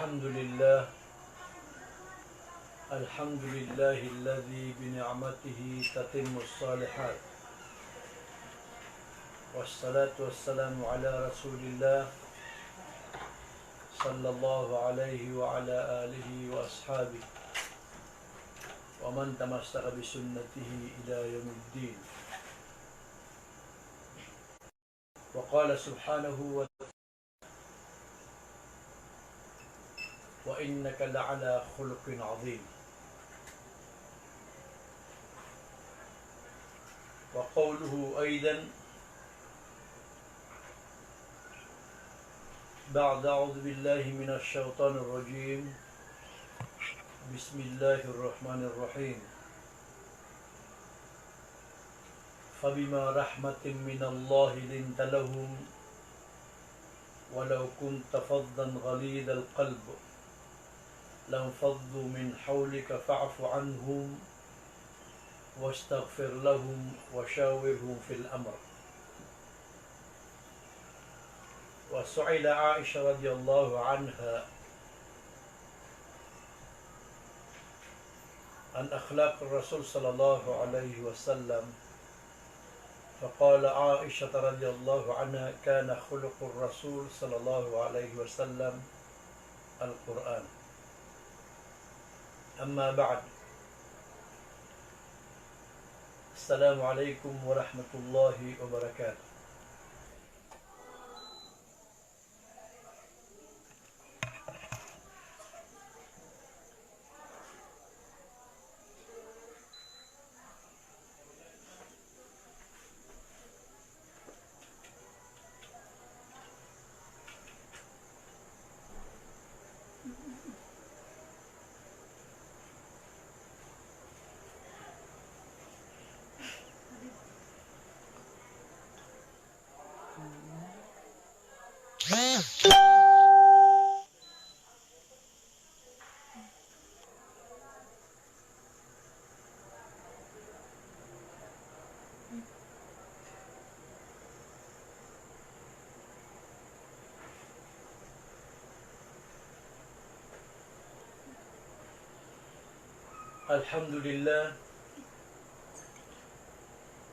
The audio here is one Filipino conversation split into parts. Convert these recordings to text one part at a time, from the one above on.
الحمد لله الحمد لله الذي بنعمته تتم الصالحات، والصلاة والسلام على رسول الله صلى الله عليه وعلى آله وأصحابه ومن تمسك بسنته إلى يوم الدين. وقال سبحانه وتعالى: وإنك لعلى خلق عظيم. وقوله أيضا بعد أعوذ بالله من الشيطان الرجيم: بسم الله الرحمن الرحيم. فبما رحمة من الله لنت لهم ولو كنت فظا غليظ القلب لانفضوا من حولك فاعف عنهم واستغفر لهم وشاورهم في الأمر. وسئل عائشة رضي الله عنها عن أخلاق الرسول صلى الله عليه وسلم، فقال عائشة رضي الله عنها: كان خلق الرسول صلى الله عليه وسلم القرآن. أما بعد، السلام عليكم ورحمة الله وبركاته.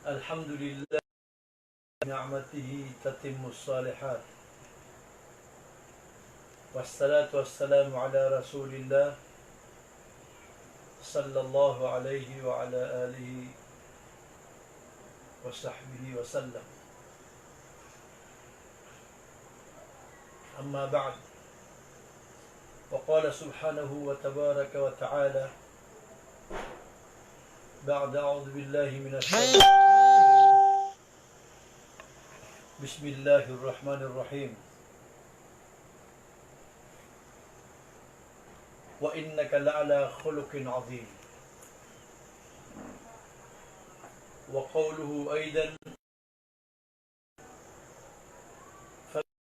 الحمد لله بنعمته تتم الصالحات، والصلاة والسلام على رسول الله صلى الله عليه وعلى آله وصحبه وسلم. أما بعد، وقال سبحانه وتبارك وتعالى بعد أعوذ بالله من الشيطان بسم الله الرحمن الرحيم: وإنك لعلى خلق عظيم. وقوله أيضا: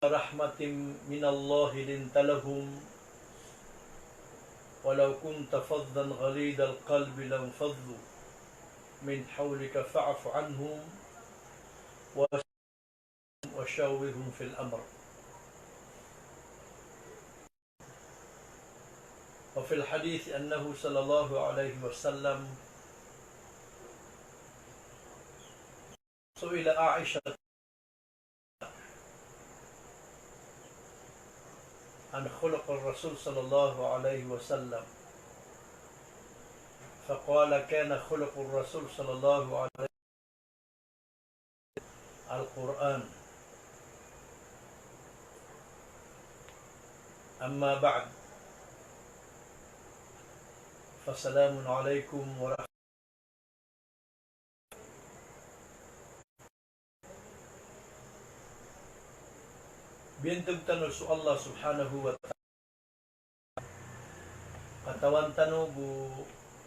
فرحمة من الله لنت لهم ولو كنت فظا غليظ القلب لانفضوا من حولك فاعف عنهم وشاورهم في الأمر. وفي الحديث أنه صلى الله عليه وسلم سئل عائشة عن خلق الرسول صلى الله عليه وسلم، فقال: كان خلق الرسول صلى الله عليه وسلم القرآن. أما بعد، فالسلام عليكم ورحمة الله. Bintang tanong su Allah subhanahu wa ta'ala katawan tanong bu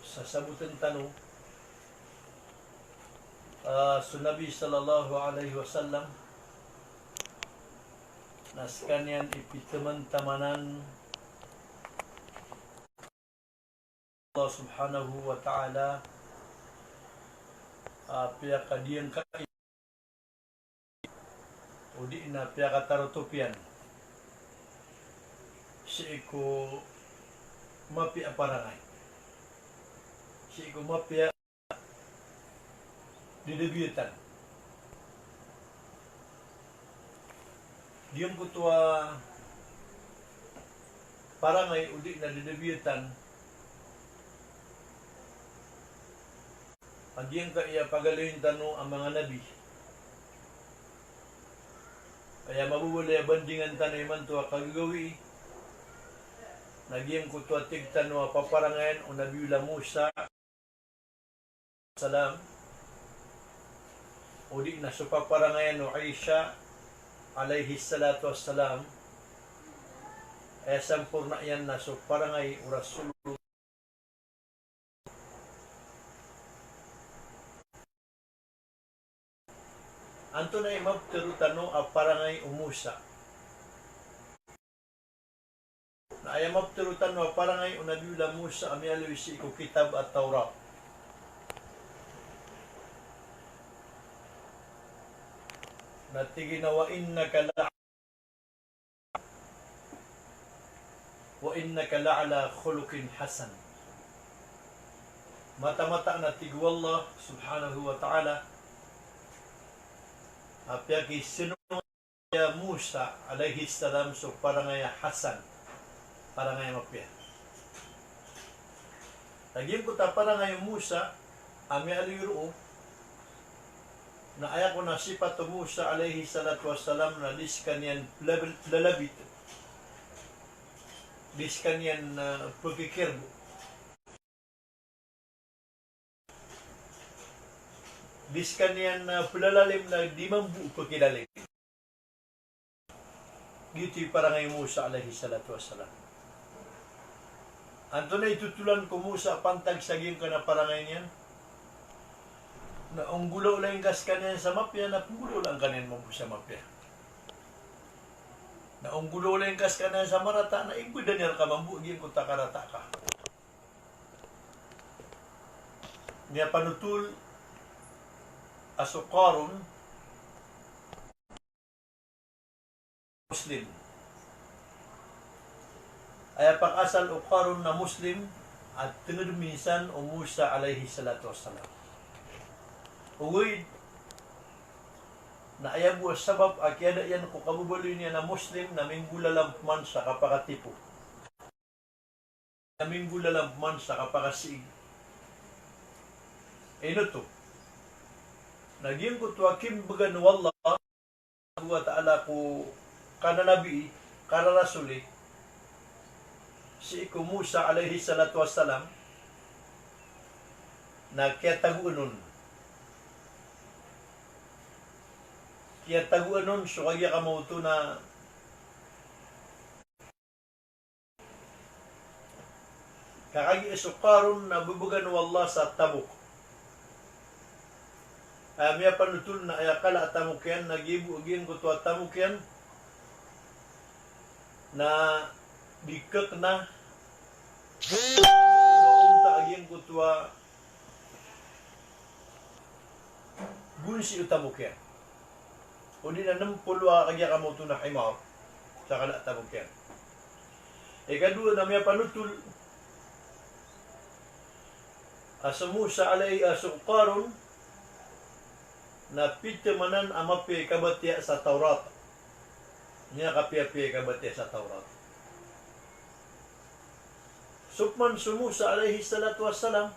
sasabutan tanong su Nabi sallallahu alaihi wasallam naskanyan ipiteman-tamanan Allah subhanahu wa ta'ala pihak kadian kai udi na pihak tarutupian si iko mapia parangay. Si iko mapia didebutan. Diyon ko tuwa parangay udi na didebutan. Andiyan ka iya pagaluhin tano ang mga nabi. Kaya mabubulay bandingan tanay man tuwa kagagawi. Nagyang ko tuwa tigtano paparangayan o Nabiula Musa salam. O di na so paparangayan o Aisha alayhi salatu wassalam. Kaya sampurna yan na so parangay o Rasulullah. Anto na imab terutano a parangay o Musa. Na ayamab terutano a parangay o Nabiula Musa amialuisi ko kitab at Taurat. Natigina wa innaka la'ala khuluqin hasan. Mata-mata na tigwallah subhanahu wa ta'ala apya ki sino ya Musa alaihi salam so parangay hasan parangay mapya. Lagyan ko ta parangay Musa ami aliro na ayak ko na sifat Musa alaihi salatu wassalam na diskan yan lalabit. Diskan yan pagkikirbo. Diskan yan palalalim na di mambu pagkilalim. Gito'y parangay Musa alaihi salatu wassalam. Anto na itutulan ko Musa pantag saging ka na parangay niyan. Na ang gulo lang gas kanyan sa mapya, na gulo lang kanyan mo sa mapya. Na ang gulo lang gas kanyan sa marata, na igudan niya ka mambuigin kung takarata ka. Niya panutul asukaron Muslim. Ay pag-asal ukaron na Muslim at tungod minsan o Musa alaihi salatu wassalam. Uwid na ayaw mo sabab akyada yan kung kabubaloy niya na Muslim na minggulalam man sa kapakatipo. Na minggulalam man sa kapakasiig. Ino to. Nagyang ko tuwakim bagan wallah wa ta'ala ko kananabi, kararasuli si iku Musa alaihi salatu wassalam na kaya tagunon. Kaya tagunon so kaya kamauto na kakagi isukaron na bubugan wallah sa Tabuk. Miya panutul na ayakala at Tamukyan, nagibu-agin ko to at Tamukyan na bikak na unta agin ko to gunsi Tamukyan. O di na nampulwa kagya kamo to na himaw sa kala Tamukyan. Ikadua na miya panutul asa Musa alay asukaron na pitamanan amapi kabatya sa Taurat. Niya kapiya-piya kabatya sa Taurat. Sukman sumusa alaihi salatu wassalam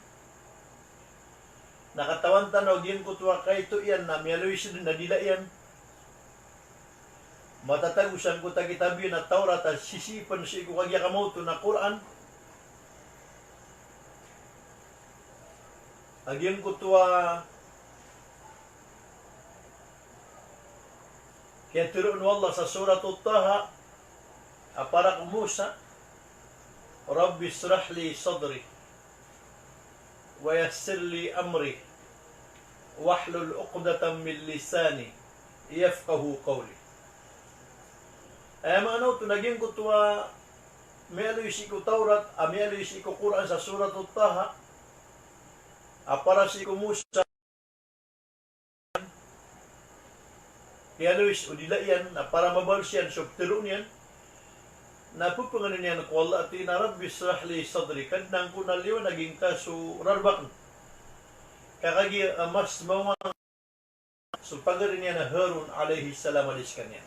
nakatawan tanaw din kutwa kay ito yan na miyaluis din na dila yan. Matatagusan ko tagitabi na Taurat at sisipan si ko kagya kamoto na Quran. Agyan kutwa kaya turun wallah sa surat Taha aparak Musa Rabbi israh li sadri wa yassir li amri wahlul uqdatan min lisani yafqahu qawli. Ay maano to naging ko tuwa mealuisi ko Taurat mealuisi ko Quran sa surat Taha apara si ko Musa kaya Luis, o dila yan, na para mabalsyan, subtiro niyan, napupungan niya na kuwala ati na Rabbi israh li sadri kadnang ko naliw naging kaso rarbak kakagi mas mawang so pagarin niya na Harun alayhi salam alis kanya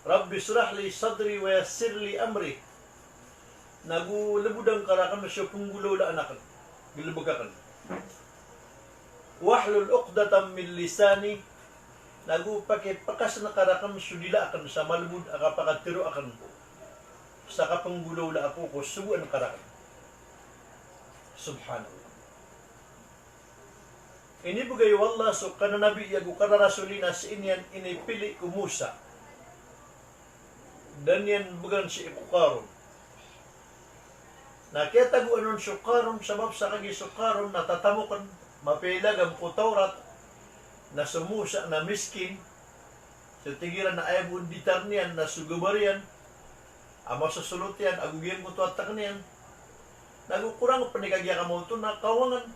Rabbi israh li sadri wa yassir li amri nagulabudang karakan siya punggulo da anakan gilubagakan wahlul uqdatam min lisani pakas na karakam sudila akan sa malbud akapakatiro akan po. Sa kapanggulaw la ako ko suwan karakam. Subhanallah. Ini bugay wallah so kana nabi yagu kana rasulina sa inyan inipili ko Musa. Dan yan bugan si Ikukaron. Nakitago anon sukaron sabab sa kagi sukaron natatamukan mapilagam ko Taurat na sumusa na miskin sa tigiran na ayabun bitar niyan na sugubarian ama sa sulutian agugian ko tuwatak niyan nagukurang panikagya ka mo ito na kawangan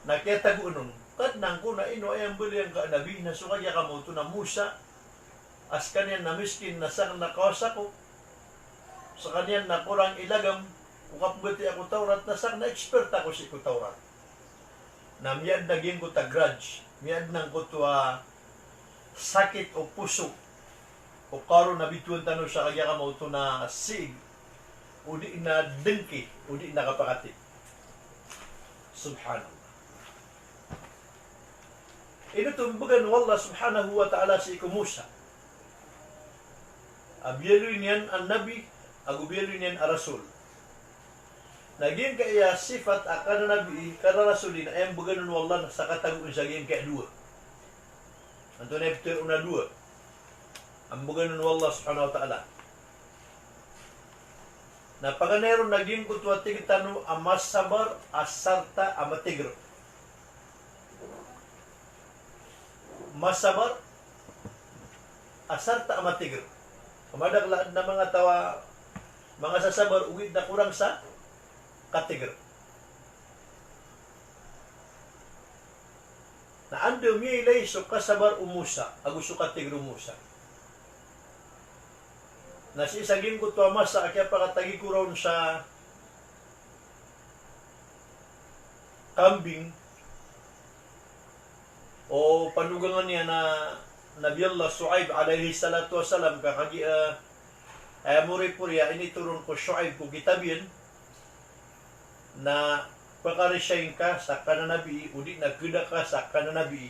nakitago nun kadnang ko na ino ayang balian ka nabi na sukagya ka mo ito na Musa as kanyan na miskin na sang nakawasa ko sa kanyan na kurang ilagam ukapagati ako Taurat na sang na-expert ako si ko Taurat na miyad naging ko ta-grudge miyad nang ko sakit o puso o karon na bituan tanong sa kaya ka mo ito na sig o di na dengki o di na kapakati subhanallah ito tumbagan wallah subhanahu wa ta'ala si iku Musa abiyaluin yan ang nabi agubiyaluin yan ang rasul naging kaya sifat akan nabi kada rasulin ayam buganon wallah sa katagun sa gayang kaya dua. Anto na iftir una dua. Ang buganon wallah subhanahu wa ta'ala. Na paganero naging kutwa tigitano amas sabar asarta amatigro. Masabar asarta amatigro. Kamadaglaan na mga tawa mga sasabar uwid na kurang sa kategor. Na ando milay so kasabar umusa, agusto kategor umusa. Na si isagin ko to masa kaya pakatagi ko ron sa kambing o panugangan niya na Nabi Allah Shu'aib alayhi salatu wasalam kakagi muri-puriya initurun ko Shu'aib ko kitabin na pagkarisyain ka sa kananabi, udi nagkida ka sa kananabi.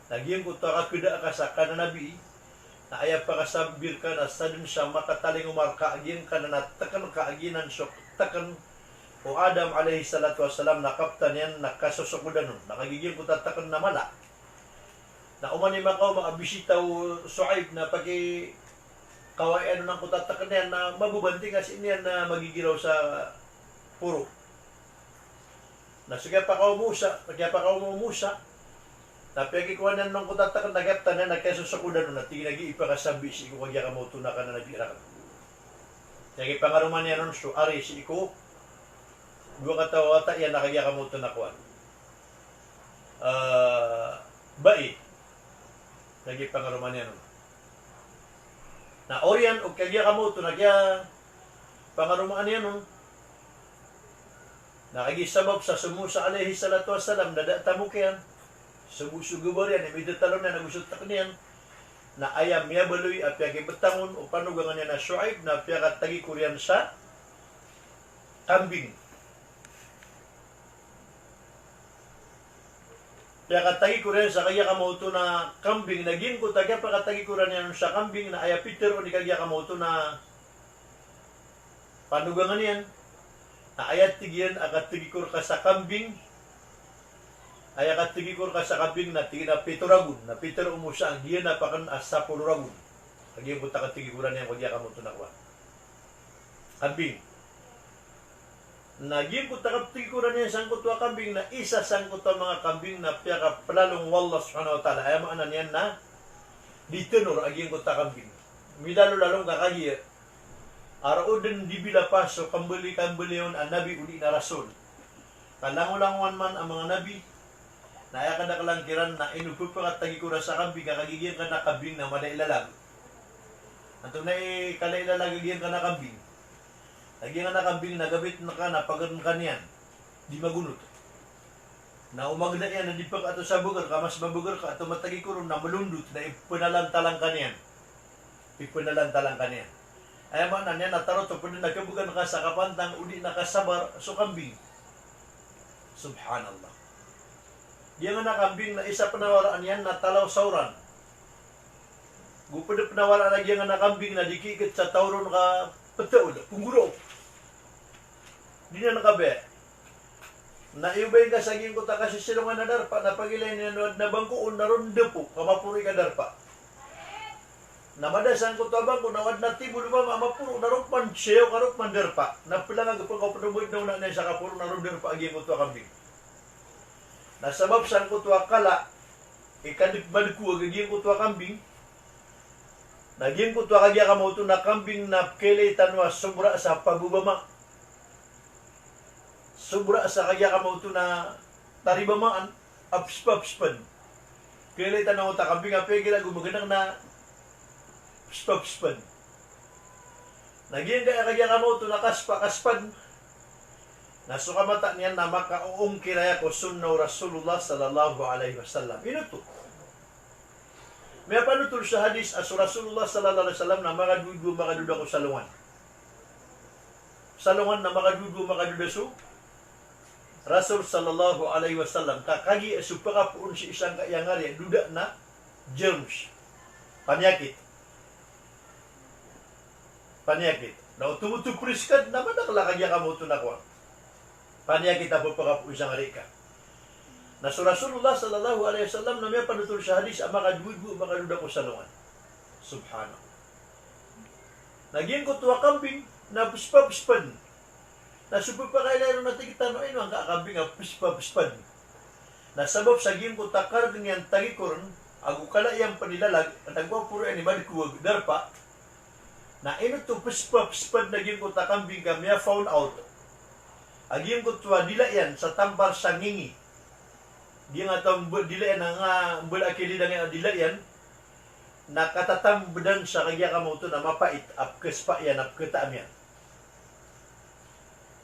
Nagyang ko ka kida ka sa kananabi, na ayaw pakasabir ka na sa dun siya makataling umarka, agyan ka na natakan ka, agyanan siya takan o Adam alayhi salatu wasalam, nakaptan yan, nakasusukudan nun, nakagigyan ko tatakan na mala. Na umanima ka, mga bisitaw Shu'aib na pagi kawai ano ng kutatakan yan, na mabubanting kasi niyan na magigiraw sa puro. Na sige pa ka umusa, na pagkikuhanan ng kutatakan na gaptan na nagkasusakudan na tinagi ipakasabi si Iko kagya ka mo na ka na nabirakan. Sige pangaruman niya nun, so ari si Iko, dua katawata yan na kagya ka mo na kuhan. Bai, sige pangaruman niya nun. Na oryan o kagya ka mo na kagya pangaruman niya nun, nakagisabab sa sumusa alayhi salatu wassalam na datamo kayan sugubor yan imidatalon na nagusot takniyan na ayam niya baloy at piyagibatangon o panugangan niya na Shu'aib na piyakatagi kuriyan sa kambing piyakatagi kuriyan sa kaya kamauto na kambing naging ko tagya pakatagi kuriyan yan sa kambing na ayapiter o di kaya kamauto na panugangan yan na ayat tigyan akat tigikur ka sa kambing ay akat tigikur ka sa kambing na tigin na pituragun na piter umusa ang diyan na pakan asa puluragun kagyan buta ka tigikuran niya kagya ka mo ito nakuha kambing naging buta ka tigikuran niya sangkot wa kambing na isa sangkot wa mga kambing na piyaka palalong wallah subhanahu wa ta'ala ay maanan yan na ditunor aging buta kambing milalo-lalong kakagya araw din di bila paso kambali yon ang nabi uli na rasul. Kalangulanguan man ang mga nabi na ayaw ka na kalangkiran na inupupakat tagi ko na sa kambing kakagigyan ka na kambing na malailalag. Anto na kalayla lagagyan ka na kambing. Lagyan ka na kambing, nagabit na ka na pagan kanyan. Di magunot. Na umagda yan, na di pag ato sa bugar ka, mas mabugar ka, ato matagi ko na malundot, na ipanalantalang kanyan. Ipanalantalang kanyan. Ay man na niya, natarot, pwede nagkabugan ka sa kapantang, uli nakasabar, so kambing. Subhanallah. Diyan nga na kambing na isa panawaraan yan, natalaw sauran. Gupad panawaraan na diyan nga na kambing na dikikit sa tauron ka pataod, pungguro. Di na nakabe. Naiubay ka sa gin ko ta kasi sino nga nadarpa, napagilay niya na bangko o narondo po, kamapuri ka darpa. Namadasan ko tabang ko nawad na tibo ba mamapuro narukman siyo karukman darpa. Napilang ko ko panaboy na una na sa kapuro narondo darpa agi ko to kambing. Nasabab san ko to akala ikadip badku agi ko to kambing. Naging ko to kagya ka mo to na kambing na kele tanwa sobra sa pagubama. Sobra sa kagya ka mo to na taribamaan apspapspan. Kele tanwa ta kambing apege la gumagandang na apspapspan. Naging kagya ka mo to na kaspa-kaspan. Nasukamata niya na makauong kiraya ko sunnaw Rasulullah sallallahu alaihi wasallam. Ino to. May panutul sa hadis as Rasulullah sallallahu alaihi wasallam na makadudu makaduda ko salungan. Salungan na makadudu makaduda so Rasul sallallahu alaihi wasallam kakagi supaka puun si isang kayangari duda na germs. Panyakit. Na tumutupriskan na madakla kagya ka mo ito na kuwan. Panyakit ako pakapu isang harika. Na so Rasulullah sallallahu alaihi wasallam na may panutul sa hadis ang makadudu makaduda ko salungan. Subhanallah. Naging ko tuwa kambing na puspapspan. Na supapakailaro na tigitan no ino ang kakambing na puspapspan. Na sabab sa gim ko takar ganyan tagikoron agu kala yang panilalag at agwa puro ani badikuwag darpa na ino to puspapspan na gim ko takambing kami found out. Agim ko tuwa dila yan sa tambar sa ngingi. Di nga itong dilayan nga bulakili na nga dilayan nakatatambadan sa kagya ka mo ito na mapait apkes pa yan apketaam yan.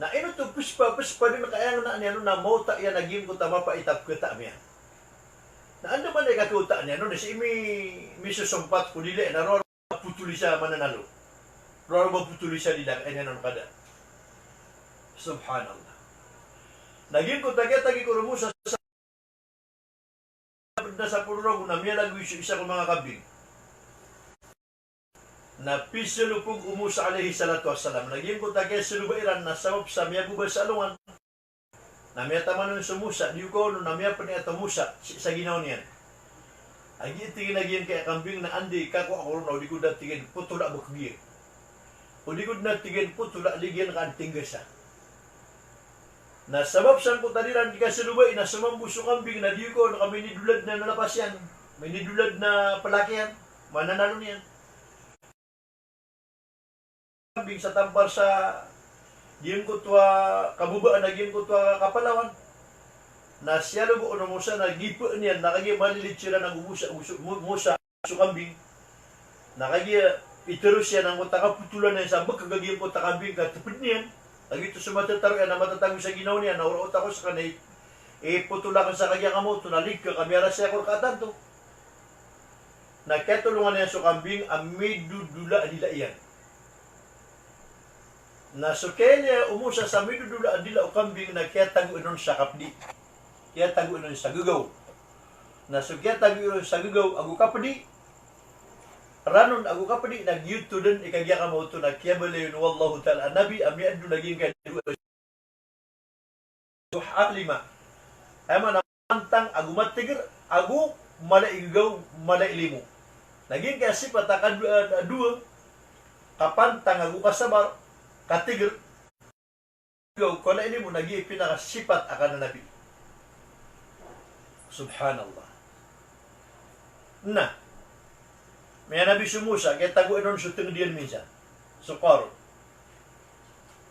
Na ino to puspa din kaya na niya na mauta yan naging ko ta mapait apketaam yan. Na ano man ay katuta niya no si mi susumpat ko dili na ro putuli siya mananalo. Ro maputuli siya dila ay nanon kada. Subhanallah. Naging ko tagi ko rumusa na sa pururong na miyalag isa kong mga kambing na pisilupog umusa alaihi salatu wassalam. Naging ko tagay silubairan na sabab sa miya gubal sa alungan na miya taman ng sumusa di ko na miya pa niya tamusa sa ginaw niyan. Agi tingin naging kaya kambing na andi kako ako na di ko na tingin putula bukbiye o di ko na tingin putula ligyan ka anting gasa. Na sabab sang ko taliran di kasalubay na sumambuso kambing na di ko na kami nidulad na nalapas yan. May nidulad na palaki yan. Mananalo niyan. Kambing sa tampar sa diyan ko tuwa kabubaan na diyan ko tuwa kapalawan. Na siya lubo na musa na gipo niyan. Nakagi malilit sila ng musa so kambing. Nakagi itero siya ng utakaputulan na sa magkagagyan ko takambing katupid niyan. Agito sa matataro yan na matatagong sa ginaw niya, nauraot ako sa kanay, putulakan sa kanya kamo, tunalig ka, kamera siya ko katanto. Nagkatulungan niya sa kambing, amidudula adila iyan. Nasukay niya umusa sa amidudula adila o kambing, nagkatago inon sa kapdi. Kaya tago inon sa gugaw. Nasukay tago inon sa gugaw, agu kapdi. Ranon ako kapadi nag-YouTube din ikagya ka mo ito na kiyabalayon wallahu ta'ala nabi amiad do naging kaniwa lima ay man antang agu matigir agu malaigaw malailimo naging kaya sipat akan dua kapantang agu kasabar katigir gaw ko na ilimo naging pinakasipat akan na nabi. Subhanallah. Na may nabi sumusa, kaya taguin nun sa tingdiyan minsan. So, karon.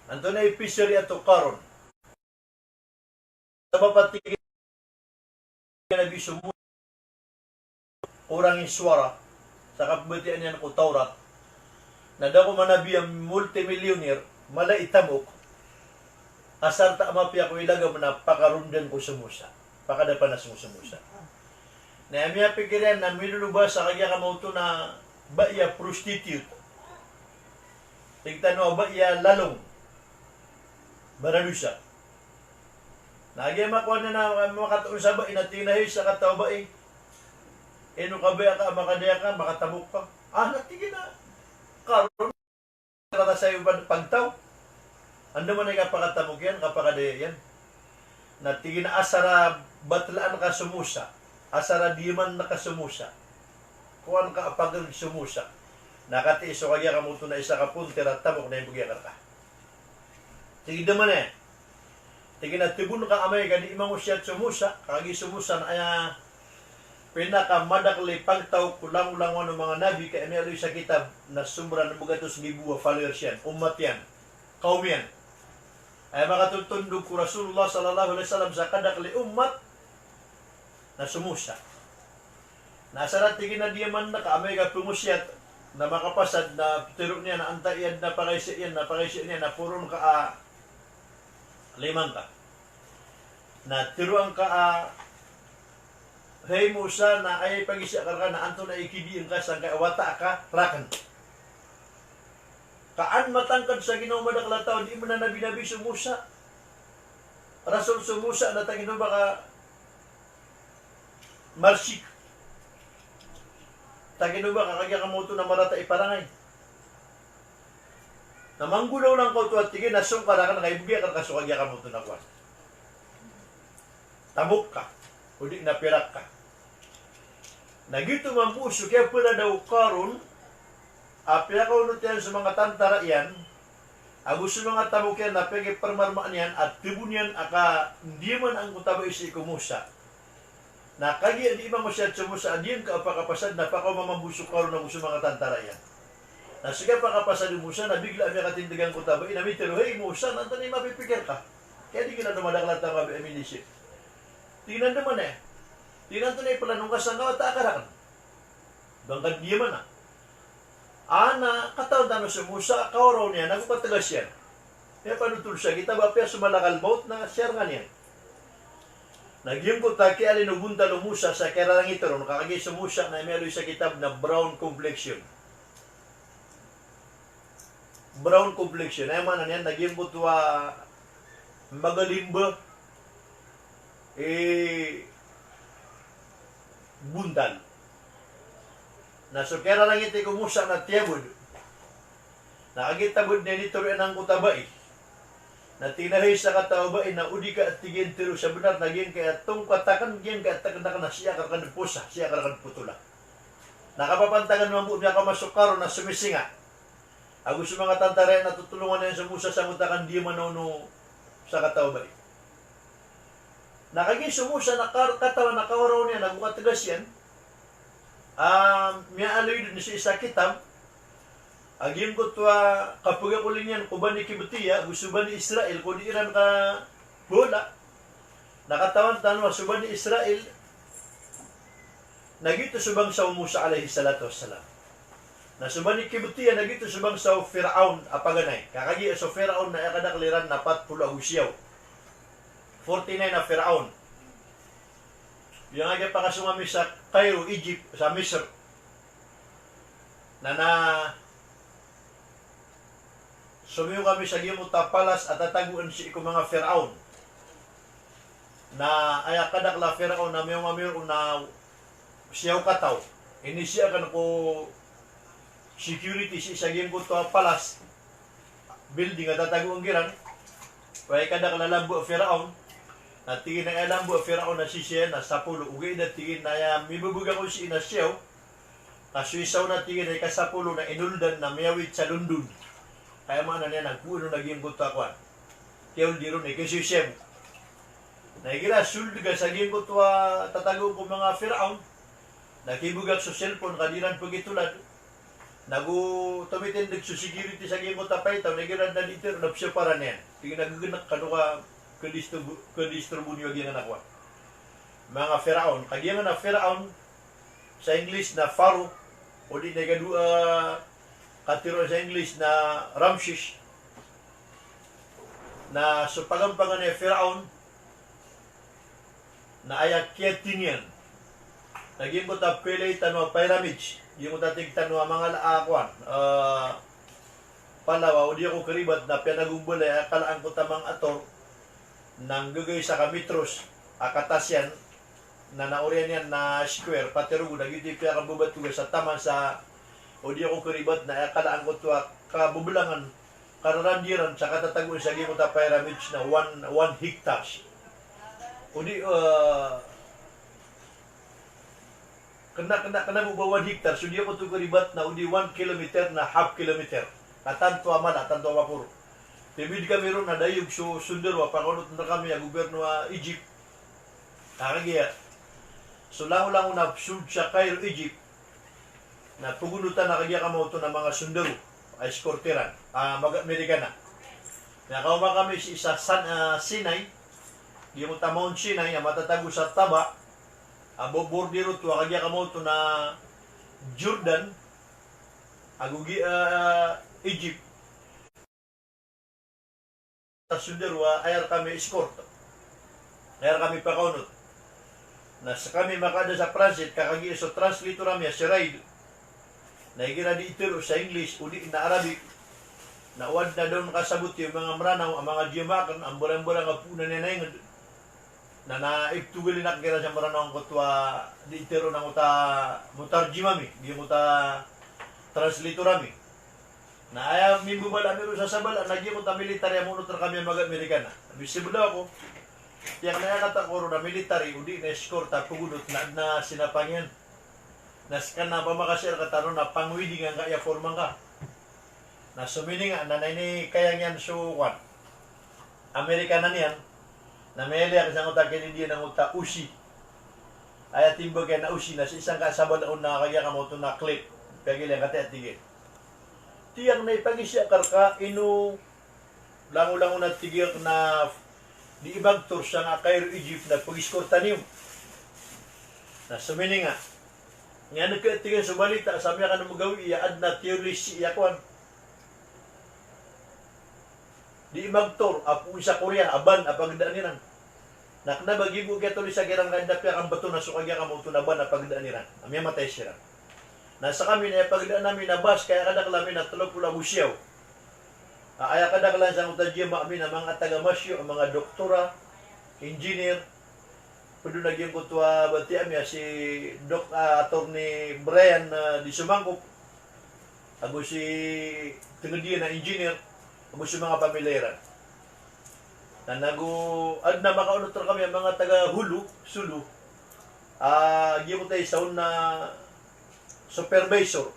Anto na ipisiri ato karon. Sa papatigin nabi sumusa, urang iswara, sa kapabatian niya ko Taurat, na daw manabi ang multimillionaire, mala itamok, asar ta mapya ko ilagam na pakarundan ko sumusa. Pakadapanas mo sumusa. Na amya pikiran na minuluba sa kanya kamauto na baya prostitute. Tingtan mo baya lalong. Baralusa. Nagya makuha na makataon sa ba, inatinahi sa kataw ba eh. Eno ka ba ka, makadaya ka, makatabok ka. Natigin na. Karoon. Kata sa iyo pagtaw. Ando man ay kapakatabok yan, kapakadaya yan. Natigin na asara batlaan ka sumusa. Asara diman na ka sumusa. Kuhan ka apagal sumusa. Nakatiiso kaya kamuto na isa ka punter at tabok na ibugya ka. Tigin naman eh. Tigin na tibun ka amay ka di imang usyat sumusa. Kagi sumusa na ay pinakamadakli pagtaw kulang-ulang ng mga nabi kaya may aloy sa kitab na sumra ng bugatos gibuwa followers yan. Umat yan. Kaum yan. Ay makatutundog ko Rasulullah sallallahu alaihi wasallam sa kadakli umat na sumusa. Nasarat tigin na diyaman na kaamay ka pumusyat na makapasad na tiro niya na antayan na pakaisi niya na puron ka limang ka. Na tiruan ka hey Musa na ay pagisya ka na anto na ikidiin ka sa wata ka rakan. Kaan matangkad sa Ginoo madaklataw di mo na nabi sumusa. Rasul sumusa na tangino baka marsik. Tangino ba kakagya kamoto na marata iparangay. Namanggulaw lang ko tuwa tigin nasong karakan kaibugya ka kasukagya kamoto na kwan. Tabok ka. Udi na pirak ka. Nagito man puso kaya pala daw karon pinakaunot yan sa mga tantara yan, gusto mga tabok yan na pegi permarmaan yan at tibun yan hindi man ang kutaba isi kumusa. Na kagi di ba masyad sumusa, diyan ka apakapasad na pakaw mamabusok karon na gusto mga tantara yan. Na sige pakapasad mo siya, na bigla may katindigan kutaba, inamitero, hey Musa, nanto ni mapipikir ka. Kaya di ka na dumadaklat ang aminisip. Tingnan naman eh. Tingnan to na ipalanong ka sa nga, takarakan. Bangkad niya man kataon tano si Musa, kauraw niya, nagpatagas yan. Kaya panutul siya, kita ba piya sumalakal boat na share nga niya. Nagyong ko taki alinubunta ng Musa sa kera lang ito, nakakagay sa Musa na meron sa kitab na brown complexion. Brown complexion. Ay man yan, nagyong ko magalimba, buntal. Nasukera lang iti kumusa na tiyabod. Nakagitabod na nito rin ang kutabay. Na tinahay sa katabay na udi ka at tigin tiro sa benar na gyan kaya tong katakan gyan kaya takan na siya karakan pusa, siya karakan putula. Nakapapantagan naman po niya kamasukaro na sumisinga. Agus mga tantare na tutulungan na sa Musa sa mutakan di manono sa katabay. Nakagin sumusa na katawan na kawaraw niya, nagukatagas yan. Miyaaloy doon sa isa kitab, agim ko kapag ako linyan, kuba ni Kibutiya, gusto ba ni Israel, kung di iran ka bola, nakatawan tanwa, suba ni Israel, nagito subang sa Musa alayhi salatu wassalam. Na suba ni Kibutiya, nagito subang sa Firaun, apaganay. Kakagi sa Firaun na akadakliran na patpula husyaw. 49 na Firaun. Yung nga pakasumami sa Cairo, Egypt, sa Misr, na sumiyo kami sa Gimuta Palas at tataguan si ko mga Firaun. Na ay kadakla Firaun na may mamiro na siyaw kataw. Inisya ka na ko security si sa Gimuta Palas building at tataguan giran. Kaya kadakla lambo Firaun. Na tingin na alam mo, Firaun na siya na sapulo. Ugay na tingin na mibubuga ko si Inasyaw. Kasuisaw na tingin ay kasapulo na inuldan na miyawit sa Lundun. Kaya mga na niya, nagpuno naging butakwan. Kaya di ron, kasuisaw. Nagira, suld ka sa ging kutwa tatagong ko mga Firaun. Nakibugak sa cellphone, kadiran pagitulad. Tumitindig sa security sa ging kutapay, nagira na dito, napsiya para niyan. Tingin nagaganak ka kadistribunyo yung anak mga Firaun. Kagyan na Firaun sa English na Pharaoh o di nagadua katiro sa English na Ramses, na supagampangan ni Firaun, na ayakyat tinyan. Naging ko ta pilay tanwa pyramids. Yung ko tatig tanwa mga laakwan. Palawa, o di ako karibat na pinagumbulay, akalaan ko tamang ator, nang gagay sa kamitros, akatasyan, na naurian yan na square, patirugo, nagiti piya kabubat ko sa taman sa, o di ako karibat na akalaan ko to kabubulangan, kararandiran, sa katatagun sa gimuta pyramids na 1 hectares. O di, kena mo ba 1 hectare, so di ako to karibat na o di 1 kilometer na half kilometer. Natanto amala, tanto mapuro. Tibid kami ron na dayog so sunderwa, pakunot na kami ang gobyerno wa Egypt. Nakagaya. So lang na sud sa Cairo, Egypt, na pugunutan na kagaya kamo ito ng mga sundero, ay eskorteran, mag-Amerikana. Nakauma kami sa Sinai, yung Mount Sinai, na matatago sa Taba, bordero ito, kagaya kamo ito na Jordan, agugi Egypt. Sunderwa, ayar kami escort. Ayar kami pakaunot. Nasa kami makada sa transit, kakagi so translator kami, si Raid. Naigina di itiro sa English, udi na Arabic. Nawad na doon kasabot yung mga maranaw, ang mga diamakan, ang bulang-bulang ang punan niya na yung na naiptugali na kira sa maranaw ang kutwa di itiro na uta mutarjimami, di uta translator kami. Na ayaw mimbubala nilo sa sabala, nagyan mo ta military ang munot na kami mag-Amerikana. Bisibula ako, yang nayakat ako na military, udi na escort, pugunot na sinapangyan. Naskan na pamakasir katano na pangwidi nga kaya forman ka. Na sumini nga, na nini kayang yan suwan. Amerikana niyan, na may liyak isang uta kinindi ng uta usi. Ay timbag na usi, na isang kasabal na kaya kamoto na clip. Pagil yung kati-atigil. Tiyang na ipagisya karka, ino lango-lango na tigil na di ibang tour sa nga Cairo, Egypt, nagpag-eskorta niyo. Na sumini nga. Nga nagkatigan sa balita, sabi ka na magawi, iyaad na terrorist iyakwan. Di ibang tour, apo sa Korea, aban, apagdaan niran. Naknabagibo kaya tuloy sa girang ganda, kaya ang bato na sukagya ka mo tunaban, apagdaan niran. Amya matay siya. Nasa kami na ipagdaan namin na bus, kaya kadaklamin na tulog pula musyaw. Kaya kadaklan sa utadya maamin ang mga taga-masyo, ang mga doktora, engineer. Pwede nagyang kutwa bati amya si Attorney Brian Di Sumangkop. Ako si Tingadiya na engineer. Ako si mga pamileran. Na ad na makaunot kami ang mga taga-Hulu, Sulu. Giyan ko tayo sa na supervisor.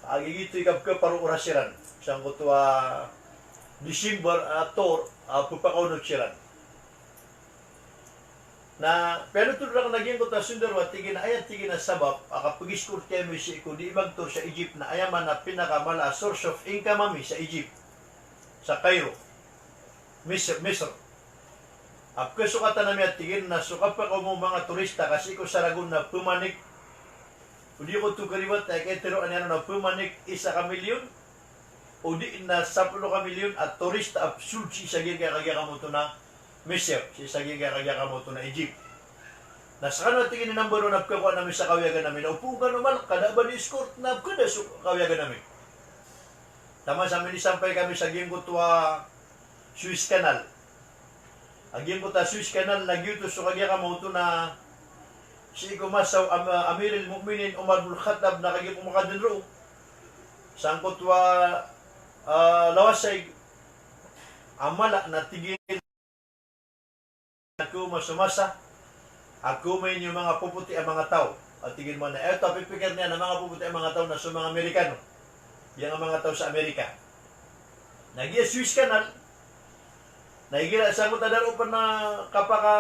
Agigito ikap ka paru orasiran. Siyang kutwa December ator pupakaunod siran. Na pero to lang naging ko ta sundarwa tigin ayat tigin na sabab akapagis kurte mi si ko di ibagto sa Egypt na ayaman na pinakamala source of income mi sa Egypt sa Cairo Misr. Apko sukatan nami at tigin na sukat pa ko mga turista kasi ko sa lagun na pumanik. Udi ko to karibat ay ketero ano na pumanik 1 milyon. Udi na 10 milyon at turista absurd si saging kaya kamoto na Misr, si saging kaya kamoto na Egypt. Nasa kanon tingin ni number 1 napkakuha namin sa kawiyagan namin. Upo ka naman, kada ba ni escort na kada sa kawiyagan namin. Tama sa amin isampay kami sa Gingkutwa Suez Canal. Ang Gingkutwa Suez Canal, nagyuto sa kaya kamoto na si Ikumasaw Amiril Mu'minin Umar bin Khattab na kaya kumakadinro. Sangkutwa lawasay amala na tigil ako masumasa ako may yung mga puputi ang mga tao at tigil mo na eto pipikir niya ng mga puputi ang mga tao na sa mga Amerikano yung mga tao sa Amerika nagiya Suez Canal nagiya sa ko tadaro pa na kapaka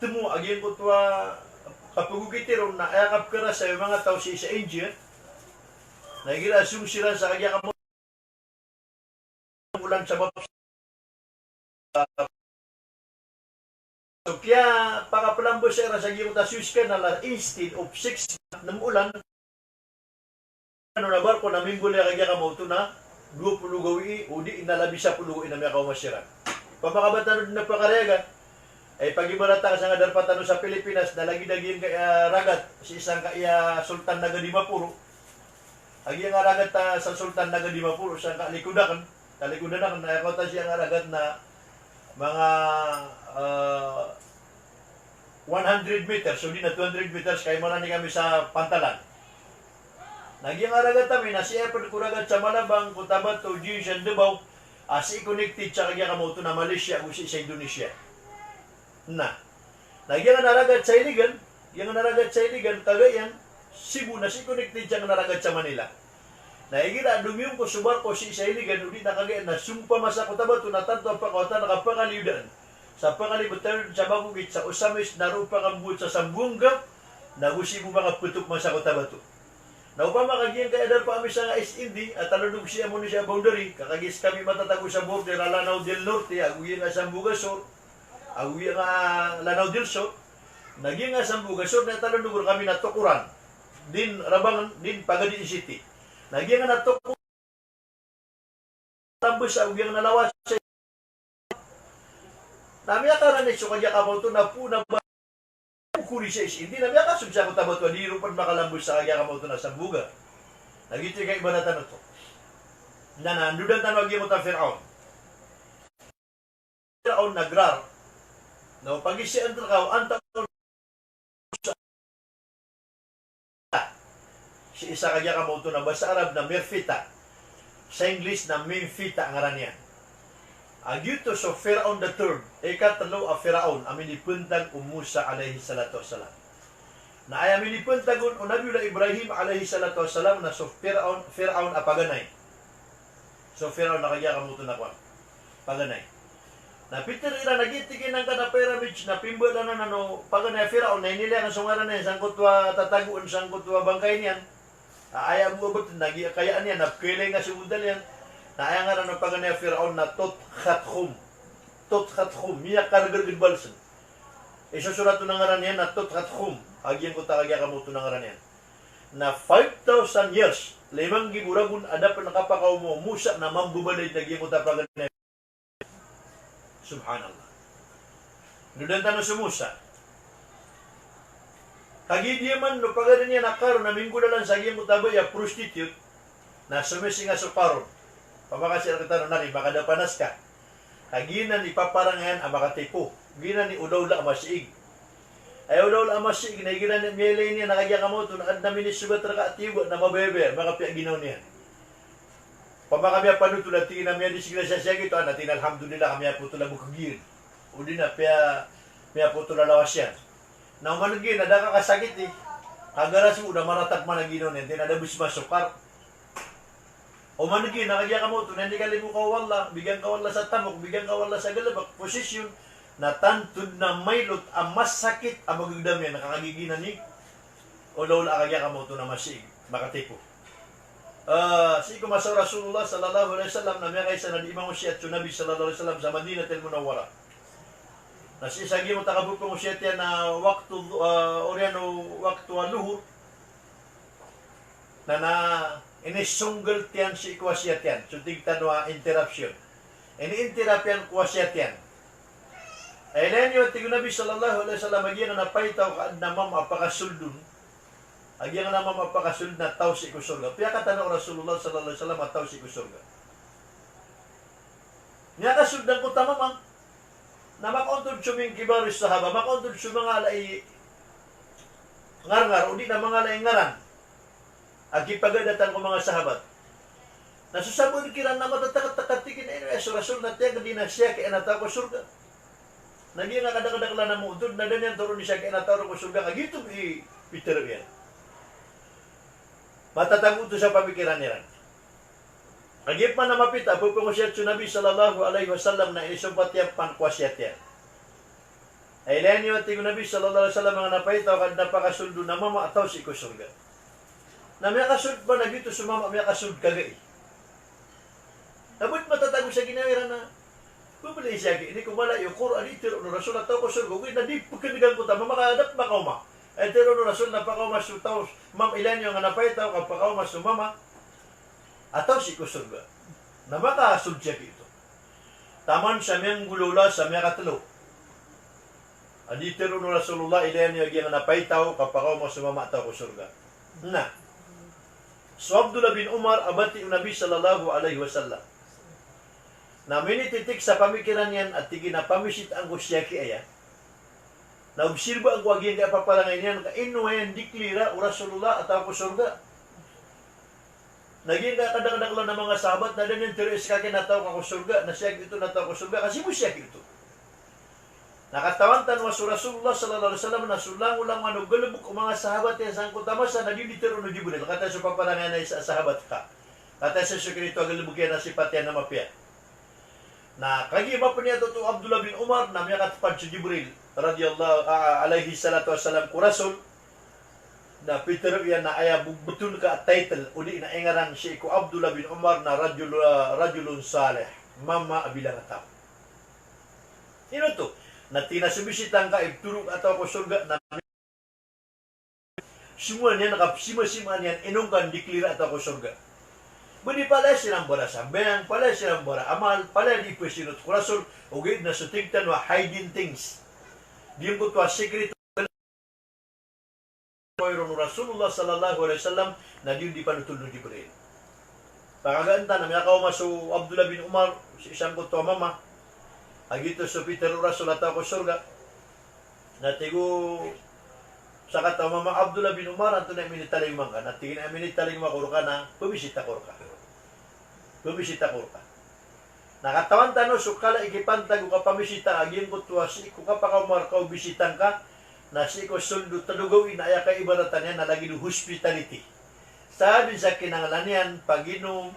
temu agyan ko tuwa kapugugitiron na ayakap ka na sa mga tao sa India nagiya sumsiran sa kanya kamo ulan sa bab so kaya pakapalambo siya sa gimong Suez Canal instead of 6 ng ulan ano na barko na mimbuli kagya ka mo ito na 20 gawi o di inalabi sa puluwi na may kaumasiran. Pamakabatan na pakaregan, ay pagibarata ka sa nga darpatan sa Pilipinas, nalagi-dagi yung ragat, si isang kaya Sultan na Gadimapuro. Agi nga ragat sa Sultan na Gadimapuro, sa kalikudakan, na yakota siya nga ragat na mga 100 meters, so di na 200 meters, kaya mo na ni kami sa pantalan. Nagyang aragat kami na si Epod Kuragat sa Malabang, Cotabato, Jinsan, Davao, as i-connected sa kanya kamoto na Malaysia o sa Indonesia. Na. Nagyang naragat sa Iligan, Cagayan, Cebu na si connected siya naragat sa Manila. Naigira, dumiyong ko subar ko si sa Iligan, uli na Cagayan, na sumpa masa Cotabato, na tanto ang pakawatan, nakapangaliudan. Sa pangalibutan sa Bagugit, sa Usamis, narupa kambut sa Sambunga, nagusi mo mga putok man sa Cotabato. Na upama kagyan kaya dal pa kami sa SND at talunog siya mo ni siya boundary, kakagis kami matatago sa border Lanao del Norte, aguyan nga Sambuga Sur, aguyan nga Lanao del Sur, naging nga Sambuga Sur na talunog kami na Tukuran, din Rabangan, din Pagadian City. Naging nga natukuran, tambos sa aguyan nga nalawas sa nami akaran ni so kanya kabaw to na puna ba kuri siya hindi na biya kasub siya ko tabato di rupan makalambos sa kanya kabaw to na Sambuga. Nagiti kay ibanatan to. Na nandudan tanwag mo ta Firaun. Firaun nagrar. No pagisi antar kaw anta si isa kanya kabaw to na basa Arab na Merfita. Sa English na Memphita ang ngaran niya. Agyuto so Firaun the third, ikatalo a Firaun, amin ipuntag Musa alayhi salatu wassalam. Na ay amin ipuntagon o Nabiula Ibrahim alayhi salatu wassalam na so Firaun a paganay. So Firaun na kaya kamuto na kwan, paganay. Na Peter ira nagitikin ng kana pyramids na pimbola na no paganay Firaun na inila ang sungaran na sangkot wa tataguan sangkot wa bangkay niyan. Ayam mo but nagikayaan niya na kilay nga si udal yan. Na nga ng paganay Firaun na Tot-Khat-Khum. Tot-Khat-Khum. Miya karagagid balsan. Isusulat ito ng ngaran yan na Tot-Khat-Khum. Agyan ko takagya kamuto ng ngaran yan. Na 5,000 years, 5 giguragun, ada pa nakapakaw mo, Musa na mambubalay, nagyan ko tapaganay. Subhanallah. Nudan tanong si Musa. Kagidi man, no pagarin niya nakaro, naminggo na lang sa agyan ko tabay, prostitute, na sumisi nga sa karon. Pamakasir kita nari, baka panas ka. Kaginan ipaparangan ang makatipo. Ginan ni udawla amasiig. Ay udawla amasiig, na ginan ni Mielay niya, nakagya ka mo ito, nakadami ni sugat rakaatibo na mabebe, makapya ginaw niya. Pamakabya panuto na tingin na miya di sigla siya siya gito, natin alhamdulillah kami po ito na bukagir. O di na, piya po ito na lawas yan. Nang managin, nadakakasakit eh. Hagaras mo, na maratag man ang ginaw niya, tinadabis masukar. O manigi, nakagya ka mo ito, hindi ka libo ka wala, bigyan ka wala sa tamok, bigyan ka wala sa galabak, posisyon, na tantod na maylot, ang mas sakit ang magagdam yan, nakakagiginan ni, o lawla kagya ka mo ito na masig, makatipo. Si kumasa Rasulullah sallallahu alaihi wasallam na may kaysa na di imang usiyat yung Nabi sallallahu alaihi wasallam sa Madinah al-Munawwara. Na si isagi mo takabukong usiyat yan na waktu, waktu aluhur, na inisunggal tiyan si ikwasya tiyan. So, tigtanwa interruption. Ini-interrupt yan kwasya tiyan. Ay, layan yung tigong Nabi sallallahu alaihi wasallam, agyan na napaytaw ka na mamapakasuldun. Agyan na mamapakasuld na tao si ikusurga. Piya katanaw Rasulullah sallallahu alaihi wasallam at tao si ikusurga. Niya kasuldan ko tamamang na makauntod suming kibaris sahaba, makauntod sumang alay ngar-ngar, o di na mga alay ngaran. Agipagadatan ko mga sahabat. Nasusabon kiran na matatakat-takatikin na Rasul na tiyak di na siya kaya nataw ko surga. Nagyan nga kadakadakla na mo utod na ganyan turo ni siya kaya nataw ko surga. Kagito Peter yan. Matatago ito sa pamikiran niya. Agip man na mapita, pupungusiyat sa Nabi sallallahu alaihi wasallam na isumpat yan pankwasiyat yan. Ay layan niyo at Nabi sallallahu alaihi wasallam mga napahitaw kad napakasuldo na mama ataw si kusurga. Na may kasud ba na dito sumama, may kasud kagay. Nabot matatago sa ginawiran na bubuli siya, hindi ko mala yung Quran, itiro no Rasul at tao ko surgo, na di pagkanigan ko tama, makadap makaw ma. Ay tiro no Rasul na pakaw mas sutaw, ma'am ilan yung napay tao, kapakaw mas sumama, atau si ko surga. Na makasud siya ito. Taman sa miyang gulula sa miya katalo. Aditero no Rasulullah ilayan niya yung napaytaw kapakaw mo sumama taw ko surga. Na. So Abdullah bin Umar abati Nabi sallallahu alaihi wasallam. Na minititik sa pamikiran yan at tigi na pamisit ang kusyaki aya. Na obsirba ang kuwagyan kaya paparangay niyan ka inuwayan diklira o Rasulullah at ako surga. Naging kadang-kadang ng mga sahabat na din yung tiris ka kinataw ka ko surga na siya ito nataw ko surga kasi mo siya ito. Nakatawan tanwa sa Rasulullah sallallahu alaihi wasallam na sulang ulang manugalubok ang mga sahabat yan sa angkutamasa na dibitero no jibunil. Kata sa paparangan na sa sahabat ka. Kata sa sukrito agalubok yan na sipatyan na mapya. Na kagima pa niya to Abdullah bin Umar na may katapad sa Jibril radiyallahu alaihi salatu wassalam ku Rasul na Peter yan na aya betul ka title uli na engaran si ko Abdullah bin Umar na rajulun salih mama bilang tao. Ino to na tinasubisitan ka ibturok atau ko surga na semua niya nakapsima-sima niyan inungkan diklira atau ko surga. Budi pala silang bara sambayang, pala silang bara amal, pala di pesinut ko Rasul ugid na sutingtan wa hiding things. Diyan ko to a secret Rasulullah sallallahu alaihi wasallam na diyon di panutul no Jibril. Pagaganta na miyakaw maso Abdullah bin Umar si isang ko to mama. Agito so Peter Rasul ataw ko surga. Natigo sa kataw mama Abdullah bin Umar anto na minitaling mangka. Natigin na minitaling makuruka na pabisita ko ka. Pabisita ko ka. Nakatawan tano sukala ikipantag ko kapamisita aging ko tuwa si ko kapakaw markaw bisitan ka. Na si ko sundo tadugaw inaya ka ibaratan yan na lagi do hospitality. Sabi sa kinangalan yan, paginom,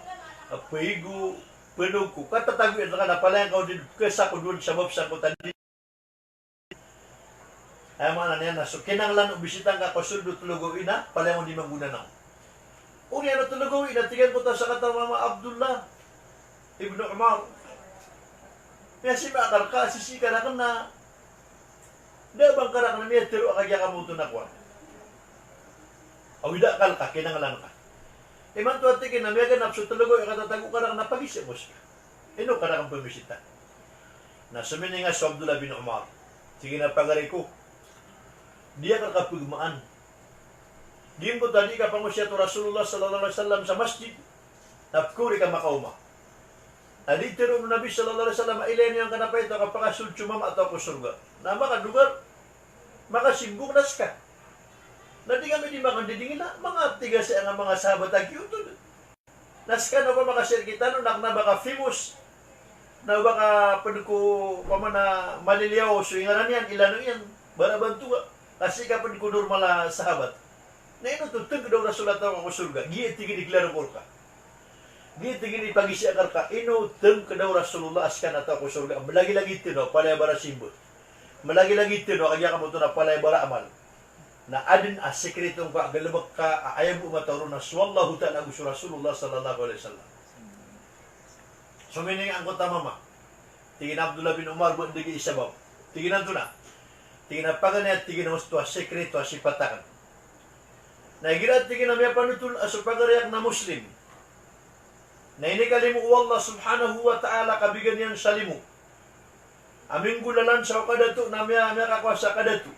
pahigo, penog ko, katatago yan na pala yung kaudin kesa ko doon sa mabsa ko tadi. Ay mga na yan na, so kinangalan ubisitan ka ko sundo tulugaw ina, pala yung di mangguna na. Kung yan na tulugaw ina, tingnan ko ta sa katamama Abdullah, Ibn Umar. Kaya si Makar ka, sisika na ka na, bang karak na niya tiro akagya kamuto na kwa. Awida kal ka kinangalan ka. Iman to ati kinamiyagan apso talago ikatatago karak na pagisemos ka. Ino karak ang pamisita. Na sumini nga sa Abdullah bin Umar. Sige na pagari ko. Dia ka kapugmaan. Diyan ko tadi ka pangusya to Rasulullah sallallahu alaihi wasallam sa masjid. Napkuri ka makauma. Aditero ng Nabi sallallahu alaihi wasallam ilayan yung kanapay ito kapakasul chumam atau ko surga. Na maka lugar makasimbong nas ka. Na di kami di makandidingin na mga tiga siya nga mga sahabat agyutod. Nas ka na ba makasir kita no na baka famous na baka penku pamana maliliyaw so ingaran yan ilano yan barabantua kasi ka penku normal sahabat. Na ino tutug daw Rasulullah taw ko surga. Giit tigi diklaro ko ka. Giit tigi pagisi akar ka ino teng kedaw Rasulullah askan atau ko surga. Lagi-lagi tino palay bara simbol. Malagi-lagi tino kaya kamo to na palay bara amal. Na adin a sekretong ka galabak ka ayam umatawro na wallahu ta'ala gusto Rasulullah sallallahu alaihi wasallam. So meaning ang kota mama. Tingin Abdullah bin Umar buat digi isabaw. Tingin to na. Tingin na paganay tingin na musto a sekreto a sipatakan. Naigirat tingin na may panutul aso pagariyak na Muslim. Na inikalimu Allah subhanahu wa ta'ala kabigan yan salimu. Aming gulalan sa kadato na miya kakwa sa kadato.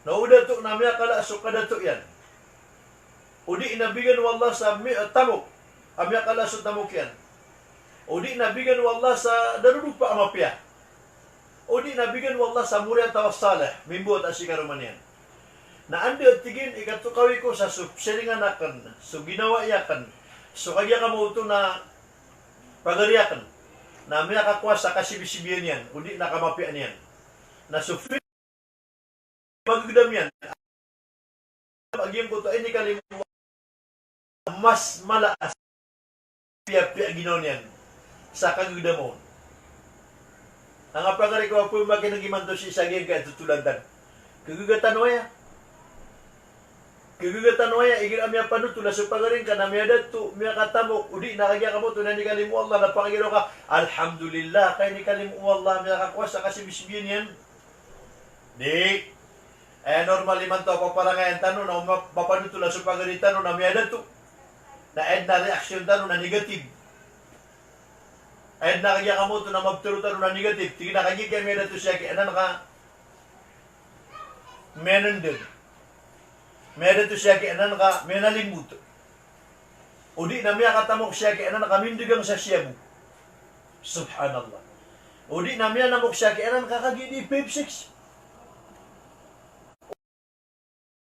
Na udato na miya kala sa kadato yan. Udi inabigan wallah sa tamok. Amya kala sa tamok yan. Udi inabigan wallah sa darudupa amapya. Udi inabigan wallah sa murya tawas salih. Mimbuot asikaruman yan. Na andi at tigin ikatukawi ko sa subseringan akan. So ginawa yakan. So kaya ka mo ito na pagariyakan. Na may nakakuha sa kasibisibiyan yan, kundi nakamapian yan. Na sufit, magdam yan. Agyan ko ito, ay ni kalimutan, mas malaas, piya ginon yan, sa kagudamon. Ang apagari ko po makinag-imanto si Sagyan ka tutulandan. Kagugatan mo yan. Kagugatan mo yan, igil amya panutula sa pagaring ka na miya dato, miya katamok, udi nakagya ka mo, tunan ni kalimu Allah, napakagiro ka, alhamdulillah, kaya ni kalimu Allah, miya kakuha sa kasibisibiyan yan. Di, normally man to, paparangayan tanong, na mapanutula sa pagaring tanong na miya dato. Na na reaksyon tano na negative. Na kaya kamo to na magturo tano na negative. Tingin na kaya kaya may nato siya kaya naka menon din. Meron to siya kaya naka menalimut. O di na miya katamok siya kaya nakamindigang sa siyabu. Subhanallah. O di na miya namok siya kaya nakakagini 5-6.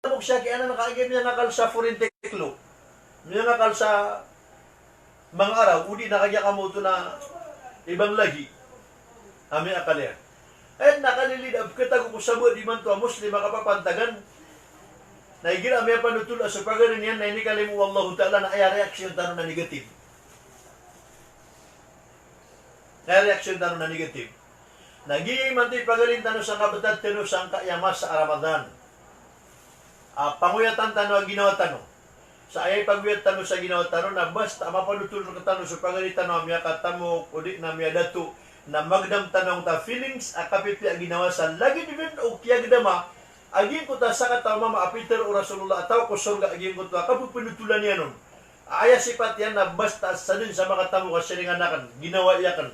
Namok siya kaya nakakagini niya nakal sa forenteklo. Niya nakal sa mga araw. O di nakagya kamoto na ibang lagi. Ami akalya. Nakalilid ab kita ko sa di man to Muslim makapapantagan. Naigira may panutula sa pagarin yan na hindi kalimu Allah Ta'ala na ay reaksyon tanong na negative. Na reaksyon tanong na negative. Nagiging man tayo pagarin tanong sa kabatad tanong sa angkayamas sa Ramadan. Panguyatan tanong ang ginawa tanong. Sa ayay pagwiyat tanong sa ginawa tanong na basta mapanutula ka tanong sa pagarin tanong amya katamok o di na amya dato na magdam tanong ta feelings akapipi ang ginawa sa lagi divin o kiyagdama aging ko ta sa katama maapiter o Rasulullah ataw ko surga aging ko ta kapupinutulan niya nun aya sipat yan na basta sa din sa mga tamo ka silinganakan ginawa iyakan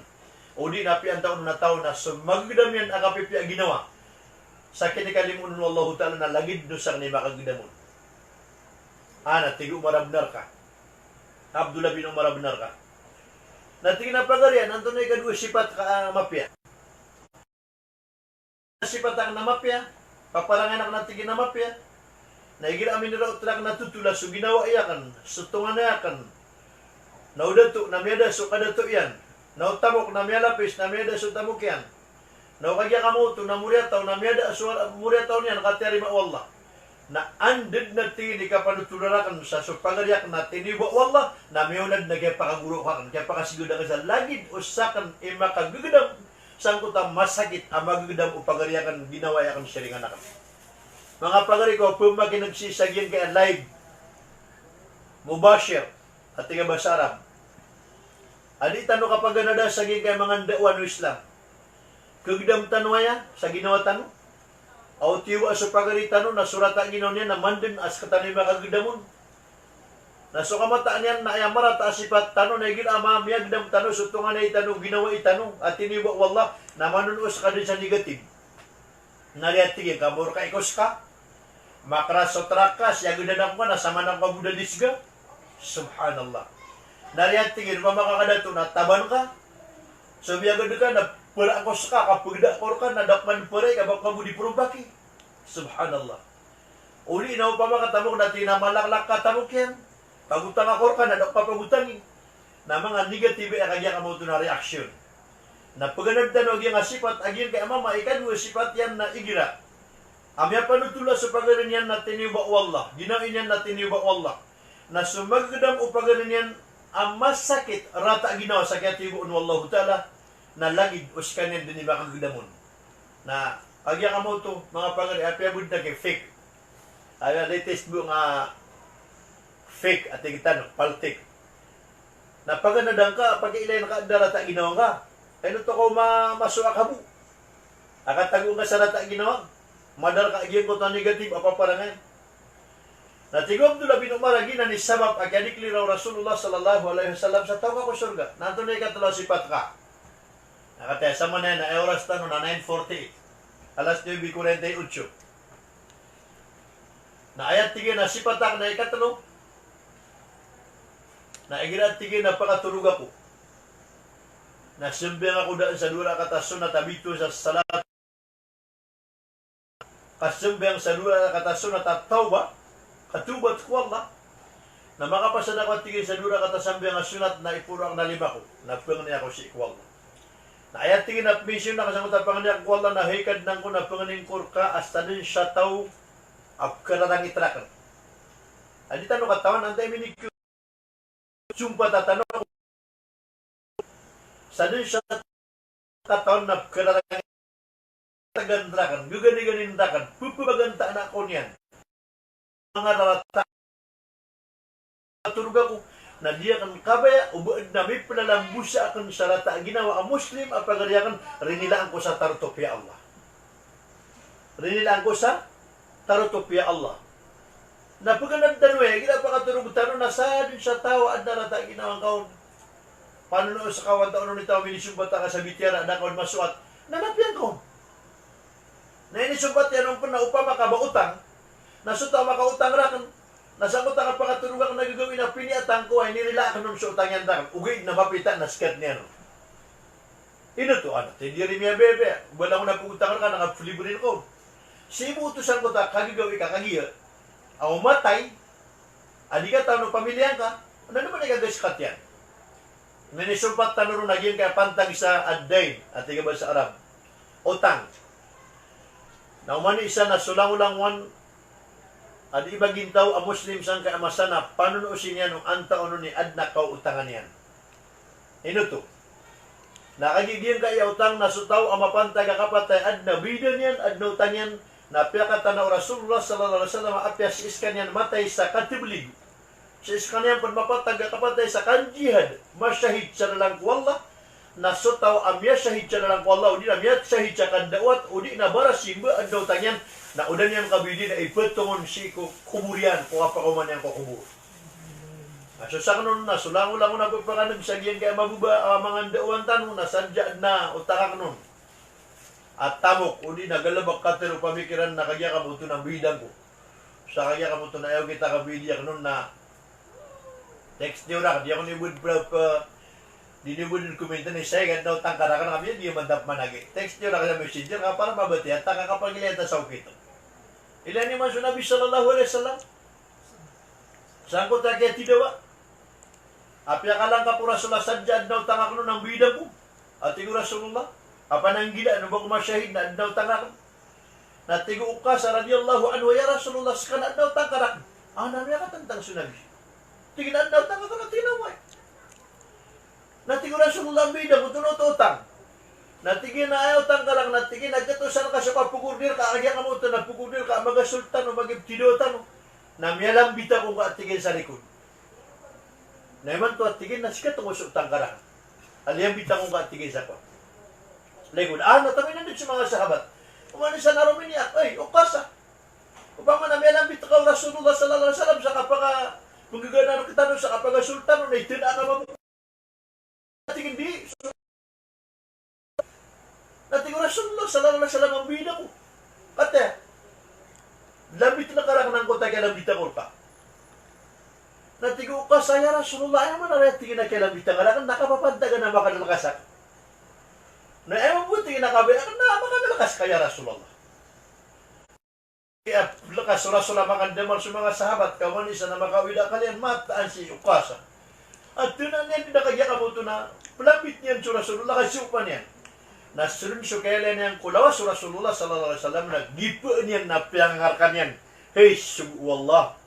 o di napi ang taon na tao na so magdam yan akapipi ang ginawa sa kinikalimun ng Allah Ta'ala na lagid do sa ni makagdamon tigo marabnar ka Abdullah bin Umar benar ka nating napagarian, anto na ikadwa sipat ka mapya. Sipat ang namapya, paparangan ang natigin namapya. Naigil amin nila utrak natutula, so ginawa iyakan, sutungan na iyakan. Naudato, namiyada, so kadato yan. Nautamok, namiyalapis, namiyada, so tamok yan. Naukagya kamuto, namuryataw, namiyada, so muryataw niyan, katerima Allah. Na andid na tini ka panutularakan sa supagariak na tiniwa wallah na mayunad na kaya pakaguro ka kaya pakasiguda ka sa lagid usakan makagugudam sang kuta masakit ang magugudam o pagariakan ginawa yakan siringan na kami. Mga pagari ko, pumagi nagsisagyan kaya live mubashir at tiga basarab. Adi tanong kapag ganada saging kaya mga dawan o Islam. Kugdam tanwaya sa ginawa tanong. Aw tiwa sa pagaritan no nasurata ginaw niya na mandin as katanima kagdamon. Naso kamataan niyan na ayamara ta sipat tano na gid ama miagdam tano sutungan na itano ginawa itano at tiniwa wallah na manunos ka din sa negative. Naliatige kamor ka ikos ka. Makras sa trakas ya gudanak mo na sama ng pagudalisga. Subhanallah. Naliatige pa makakadato na taban ka. So biya gud ka na pura akos ka, kapag dakor ka, nadakman pare, kabang kamu di perumbaki. Subhanallah. Uli na pa makatamok na tinamalaklak katamok yan. Pagutang akor ka, nadak pa pagutangin. Na mga negative ay kanya kamuto na reaksyon. Na paganagdan o yung asipat, agyan kay mama, ikadwa sipat yan na igira. Amya panutula sa pagarin yan na tiniwa wallah. Ginain yan na tiniwa wallah. Na sumagdam o pagarin yan, ang masakit, rata ginawa sa katibuon wallahu ta'ala, na lagid uskanin din iba kagdamon. Na agya ka mo to, mga pangari, apyabud na kay fake. Ay, latest mo nga fake at igitan, paltik. Na paganadang ka, pag ilay nakadarata ginawa ka, ano to ko masuak ka mo? Akatago nga sa rata ginawa, madar ka agyan ko to negative, apaparangan. Na tigom Abdullah bin Umar, agyan na ni sabab, agyanikli raw Rasulullah sallallahu alaihi wasallam sa tawag ko surga. Nanto na ikatulaw sipat ka. Nakataya sa mga na oras tanong na 9:48. Alas 9:48. Na ayat tigil na sipatak na ikatalo. Na igirat tigil na pakatulog ako. Nagsimbing ako daan sa dura katasun na tabito sa salat. Kasimbing sa dura katasun na tatawba. Katubat ko Allah. Na makapasada ko tigil sa dura katasambing ang sunat na ipurang na lima ko. Napang niya ako si Ikwallah. Na ayat tingin at mission na kasamot ang panganiyak ko Allah na hikad ng ko na panganingkur ka hasta din siya tao ap karatang itrakan. Adi tanong katawan, antay minik sumpa tatanong sa din siya katawan na karatang tagandrakan, gugani-ganindakan, pupabaganta na ko niyan. Mga rarata tulog ako na diya kan kabaya ubuad na may panalambusa akan sarata ginawa ang Muslim ang pagariyakan rinilaan ko sa tarutopya Allah. Rinilaan ko sa tarutopya Allah. Napaganan tanwe, ginapakaturog tanong, nasa din sa tawa at narata ginawang kaon. Paano noon sa kawan taon nito, minisumbat ka sa bityara, na kaon masuat, nanapyan ko. Na inisumbat yan, nung na upama ka mautang, nasuta makautang rakan, nasa utang at pakatulog ang nagagawin na piniatang ko, ay nirila ka nun sa utang yan rakan, ugay na mapita na skat niya. No? Ino to, ano, hindi rin niya bebe, wala mo na putang ka, nakapulibrin ko. Si ibutusan ko ta, kagagawi ka, kagiya, ang umatay, adi ka tao ng pamilya ka, ano naman nagagaskat yan? Ninisumpat tanong naging kaya pantag sa ad-dain, at tiga ba sa Arab, utang. Na umani isa na sulang-ulang wan, adi iba gintaw, ang Muslim sang kaamasana, panunusin niya nung antaon ni adna kau utangan yan. Ino to, nakagigyan ka utang na sutaw ang mapantag kapatay adna bidan yan, adna utang yan, napiyakatan na Rasulullah sallallahu alaihi wasallam apya si iskan yan matay sa katiblig. Si iskan yan pag mapatag kapatay sa kanjihad, masyahid siya na lang kuwallah, nasutaw amya syahid siya na lang kuwallah, udi na amya syahid siya kandawat, udi na barasimba adna utang yan, na udan yan kabidi na ipetungon si kuburian, kung apakuman yan kukubur. So sa kanon na, sulang-ulang na pagpakanag sa giyan kaya mabuba mga dauan tanong na sadya na utang kanon. At tamok, udi nagalabak ka pero pamikiran na kaya kamuto ng bidang ko. Sa kaya kamuto na ayaw kita kabidya kanon na text niyo na, di ako dinibud komento ni Sagan daw tangkara ka na kami, di mandap managi. Text niyo na sa messenger ka para mabati at taka kapag ilenta sa ukito. Ilan ni man sunabi sallallahu alaihi wasallam? Saan ko tayo kaya tidawa? Apya ka lang kapura sula sadya daw tanga kanon ng bidang ko. At tigo Rasulullah. Apa nang gila, ano ba kumasyahid na daw tangak? Natigo ka sa radiyallahu anhu, ya Rasulullah, sakana daw tangkarak. Nami ka tantang sunabi. Tingnan daw tangak na tinaway. Natigo Rasulullah ang bida, mutunod utang. Natigin na ayaw tangkarak, natigin, nagkatusan ka sa kapugurdir ka, agya ka mo ito, napugurdir ka, magasultan o magibtidotan o. Namialang bita kung kaatigin sa likod. Naiman to atigin, nasikat ang usok tangkarak. Aliyang bita kung kaatigin sa kwa. Legod, natami na din sa mga sahabat. Umani sa naromin niya, ay, ukasa. Upang manamialang bita ka Rasulullah sallallahu alaihi wasallam sa kapag kung gagana kita nun sa kapag sultan nun, ay tina ka mabuhay. Natingin di. Natingin Rasulullah sallallahu alaihi wasallam ang bida ko. Kate, lambit na karangan ko tayo lambita ko pa. Natingin ka saya Rasulullah, ay man na tingin na kaya lambita ka lang, nakapapantagan na makalakasak. Na ewan buti kinakabayan na makakalakas kaya Rasulullah. Kaya lakas Rasulullah makandamar sa mga sahabat, kawan isa na makawila kalian mataan si Ukasa. At tunan niyan, pinakagya ka mo ito na palapit niyan sa Rasulullah, kasupan niyan. Nasunod siya kailan niyang kulawa sa Rasulullah sallallahu alaihi wasallam, naggipa niyan na piyangarkan niyan. Hey, wallah.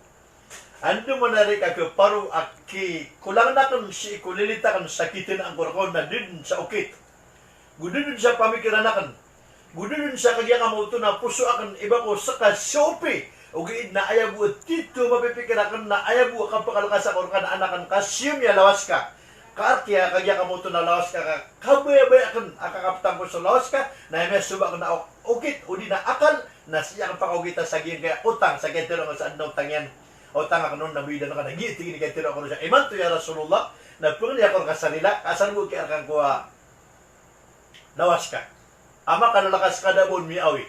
Ando manari ka paru aki, kulang na kung si kulilita kang sakitin ang kurakon na din sa ukit. Gudun sa pamikiran akan. Gudun sa kagya kamuto na puso akan iba ko sa kasopi. Ugiid na ayabu at tito mapipikir akan na ayabu akan pakalakas ako kan anakan kasyum ya lawas ka. Kaarkya kagya kamuto na lawas ka kabay-bay akan akakaptang ko sa lawas ka na may suba na ukit udi na akal na siya ang pakaugitan sa giyan kaya utang sa kentero nga sa anong tangyan. Utang ako nun nabida na ka nagiti ni kentero ako siya. Iman to ya Rasulullah na pungli ako kasanila asan mo kaya kang kuha lawas ka. Ama ka nalakas ka dabon miawi.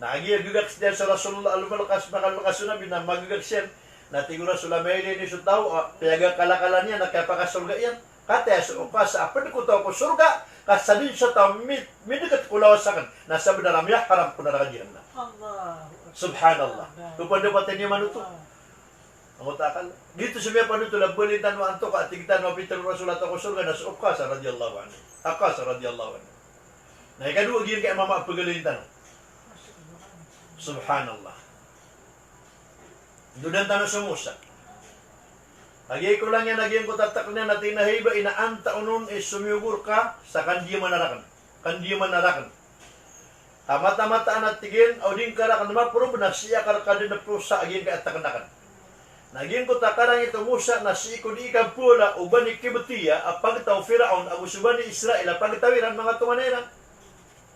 Nakagigagaks diyan sa Rasulullah al-Malakas makalakas sunabi na magagags yan. Natigura sulamay ni sutaw, piyaga kalakalan niya, nakapakasulga yan. Kate, so pa sa apan ko to ko surga, kasadin sa tao, midikat ko lawas akan. Nasa binaramya, haram ko narakajihan na. Subhanallah. Tupan-dupatin niya manuto. Ang utakal. Dito sa mga panuto, lagbalitan mo anto ka, atigitan mo pitang Rasulullah ko surga, nasa Ukasa radiyallahu anhu. Akasa radiyallahu anhu. Na ikadua giyan kay mama pagalintan. Subhanallah. Dudan tanong sa Musa. Lagi ko lang yan, nagyan ko tatak niya na tinahiba, inaanta unon sumiyugur ka sa kandiya manarakan. Kandiya manarakan. Tamata-mataan at tigin, o din karakan naman, puro na siya karakadin na prusa, agyan ka at takanakan. Nagyan ko takarang ito Musa, na si ikon ikang pula, uban ni Kibutiya, apagtaw Firaon, agusuban ni Israel, apagtawiran mga tumanera.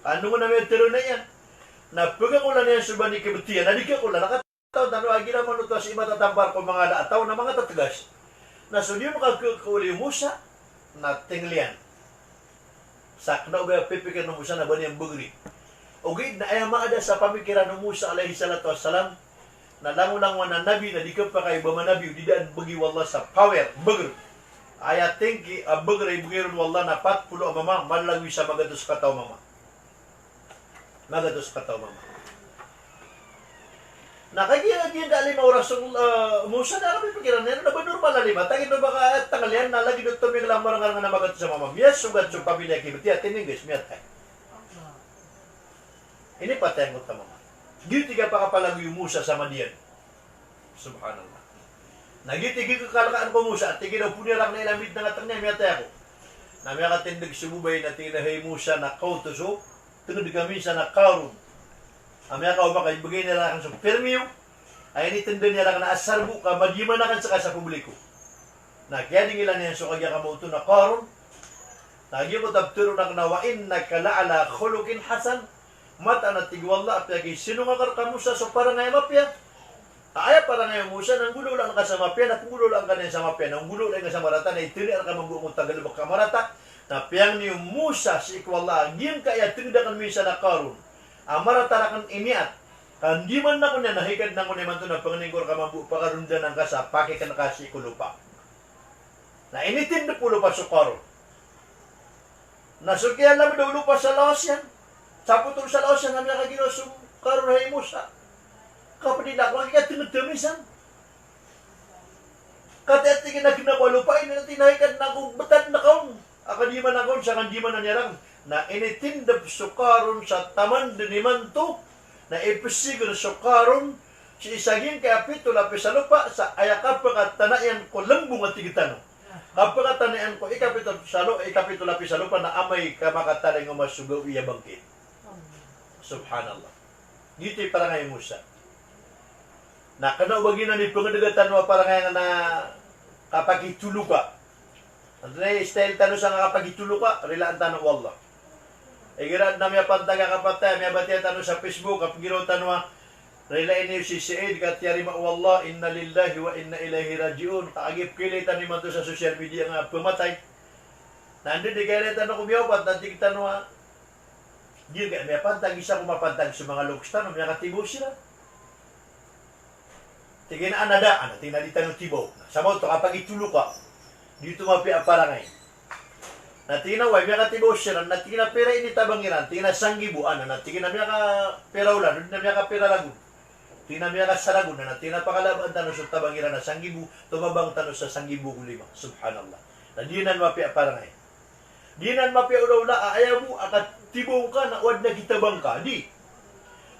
Ano mo na may tiro na yan? Napaga ko lang yan suban ni Kibutiya, nadika ko lang, Taon na agi naman ito sa imatatambar ko mga laataw na mga tatagas na sunyo makakuli Musa na tinglian. Sakna ba pipikan ng Musa na ba niyang bugri. Ugid na ay maada sa pamikiran ng Musa alayhi salatu wassalam na langulang na nabi na di ka pa kayo bamanabi di daan bagi wallah sa power bugr. Aya tingki bugr ay bugiron wallah na patpulo mama manlagwi sa magados kataw mama. Magados kataw mama. Nakagiyagin na 5 oras Musa na kami pikiran na ba normal na 5 tagin na baka tangalian na lagi dito may lamang nga na magados sa mama. Yes sugat sa pamilya kibiti at tiningis miyat ay. Ini patay mo ta mama. Giti ka pa kapalago yung Musa sa Madian. Subhanallah. Nagiti ka kalakaan ko Musa at tiginaw punirang na ilamid na ngatang niya miyatay ako. Na may katindig sumubay na tinahay Musa na kautuso tungod kami sa nakarun. Amya ka ba kay bagay nila kan sa permiyo ay nitindon niya lang na asarbu ka madima na kan sa publiko. Na kaya ding ilan niya so kagya ka mo ito na karon. Nagyo ko tabturo na nawain na kalaala khuluqin hasan mata na tigwalla apya kay sino nga ka Musa so para ngay mapya. Aya para ngay Musa nang gulo lang ka sa mapya na gulo lang ka sa mapya nang gulo lang ka sa marata na itili ka magbuong tagal ka marata na piyang ni Musa si ikwalla gin kaya tindakan mi sa nakaron. Amara tarakan imiat. Kandi man na ko niya nahikad na ko ni man to na panganingkor ka mabu pakarundan ng kasa pake ka nakasi ko lupa. Na initin na po lupa sukaro. Nasukyan lang daw lupa sa laos yan. Saputong sa laos yan namin nakagino sukaro na Musa. Kapadila ko ang tinagdamisan. Kati-atingin na ginawa lupa ini na tinahikad na kong batad na kaon. Akadiman na kaon sa kandiman na niyarang. Na initindap sukaron sa taman dinimanto na ipisigon sukaron si isagin kay apito lapis sa lupa sa ayakap at tanayan ko lambong at tigitano. Kapag tanayan ko ikapito lapis sa lupa na amay kamakataling umasugaw iya bangkit. Subhanallah. Dito para ngayon Musa. Na kanawagin na ni pangadagatan mo para ngayon na kapag itulog ka. Ano na style tanong sa kapag itulog ka, rilaan tanong wallah. Igirad na miya pantaga kapatay, miya batiya tanong sa Facebook, kapag ginaw tanong relain niyo si Said, katyari ma'wallah, inna lillahi wa inna ilahi rajiun. Kaagip kilitan ni man to sa social media nga pumatay. Nandun di kaya tanong kumiyaw, nanti kita tanong di kaya miya pantag, isa kumapantag sa mga looks tanong, miya katibo sila. Tigin na anada, tinalitan ng tibo. Sa mo to, kapag itulo ka, dito mapi ang parangay. Natina way miya katibo siya, natina pera ini tabangiran, tina sanggibuan, natina miya ka pera ulan, natina miya ka pera lagun. Tina miya ka saragun, natina pakalaban tanong sa tabangiran na sanggibu, tumabang tanong sa sanggibu kulima. Subhanallah. Na dinan mapi ang parangay. Dinan mapi ula-ula, ayaw mo, akat tibo ka, na uwad na kitabang ka. Di.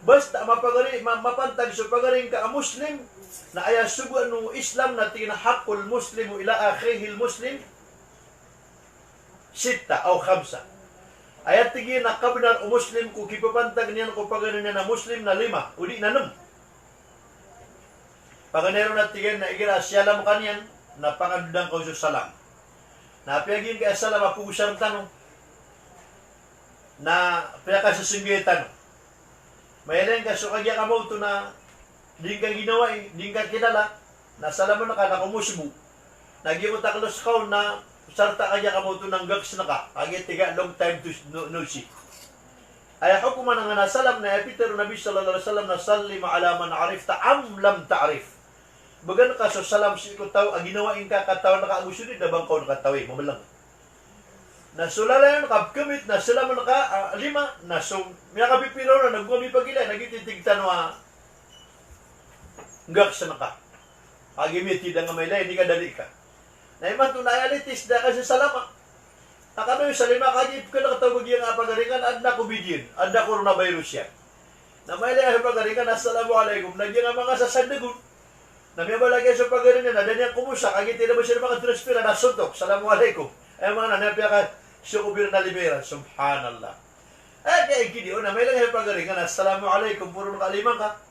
Basta mapantag sa pagaring ka Muslim, na ayaw subuan ng Islam na tinahakul Muslim ila akhihil Muslim, sita o khamsa. Ayat tigin na kabinar o Muslim kung kipapantag niyan kung pagarin niya na Muslim na 5, uli na 6. Paganero na tigin na igira siyalam kanyan na pangandang ko sa salam. Napiagin kaya salam apugusang tanong na piyaka sa singgay tanong. Mayalan ka so kagya ka mo ito na di ka ginawa di ka kilala na salam mo na ka na kumusbo. Nagyamot aklos ka na sarta kaya ka mo ito ng gags na ka. Agit tiga long time to no see. Ay ako man nga nasalam na Peter Nabi sallallahu alaihi wasallam na salli ma'ala man arifta am lam ta'rif. Bagan ka so salam si ko taw ginawain ka kataw na kaagusunid na bangkaw na katawi mamalang. Na sulala yon kapkamit na sila mo ka 5 na so miya ka pipilo na naggumi pagila nagititig tanwa gags na ka. Agimit tidang may lay di ka dali ka. Na iman ito naalitis na kasi salama. Nakano yung salima, kagip ka nakatawag yung pagaringan, ad na kubidin, ad na coronavirus yan. Na may lang sa pagaringan, assalamualaikum, nagyan ang mga sasandagun. Na may balagay sa pagaringan, na danyan kumusa, kagit na ba sila mga transfera, nasuntok, assalamualaikum. Ay mga nanapya ka, sukubir na libera, subhanallah. Kaya ikidi, na may lang sa pagaringan, assalamualaikum, puro nakalimang ka.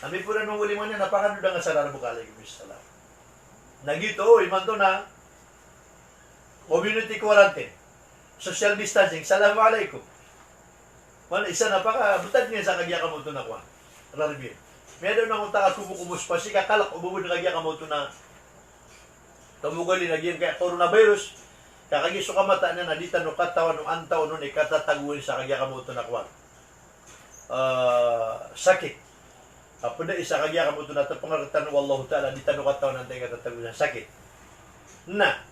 Kami po na nung uliman niya, napakanudang assalamualaikum, salam. Nagito, iman to na community quarantine, social distancing, assalamualaikum. Man, isa napaka, butad niya sa kagya ka mo ito na kuha. Raribin. Meron na kung takas kumukumus pa si kakalak ububod na kagya kamoto na tamugali na giyan kaya coronavirus kakagiso ka mata na nadita no katawan no antaw no ikatataguin sa kagya kamoto na kwan. Sakit. Apod isa kagya kamoto na tapangatan wallahu ta'ala dita no katawan nang ikatataguin sa sakit. Na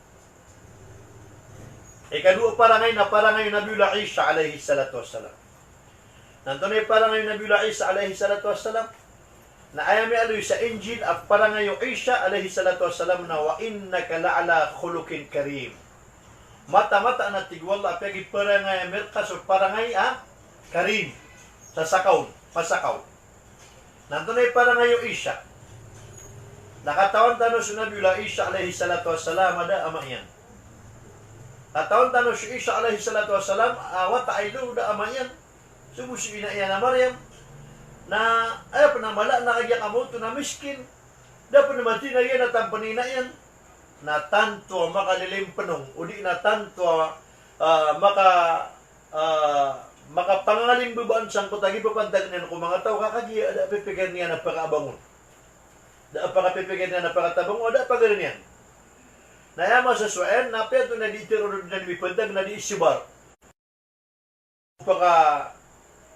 ikadua parangay na parangay Nabiullah Isa alayhi salatu wassalam. Nantunay parangay Nabiullah Isa alayhi salatu wassalam na ayami aloy sa Injil at parangay Isa alayhi salatu wassalam na wa innaka la'ala khuluqin karim. Mata-mata na tigwala pegi parangay merkas o parangay karim sa sakaw, pasakaw. Nantunay parangay Isa. Nakatawan tano si Nabiullah Isa alayhi salatu wassalam ada ama yan. Nakatawan tano si Isa alayhi salatu wassalam awat ailu da ama yan. Sumusi ina iya na Maryam na ay panamala na kagya kamoto na miskin dapat naman tinagyan na tampanina yan na tanto makalilim panong udi na tanto makapangalim bubaan sang kutagi papantag na kung mga tao kakagya ada pipigan niya na pagkaabangon da pagkapipigan niya na pagkatabang o da pagarin yan na yama sa suwaen na peto na di itiro na dimipantag na di isibar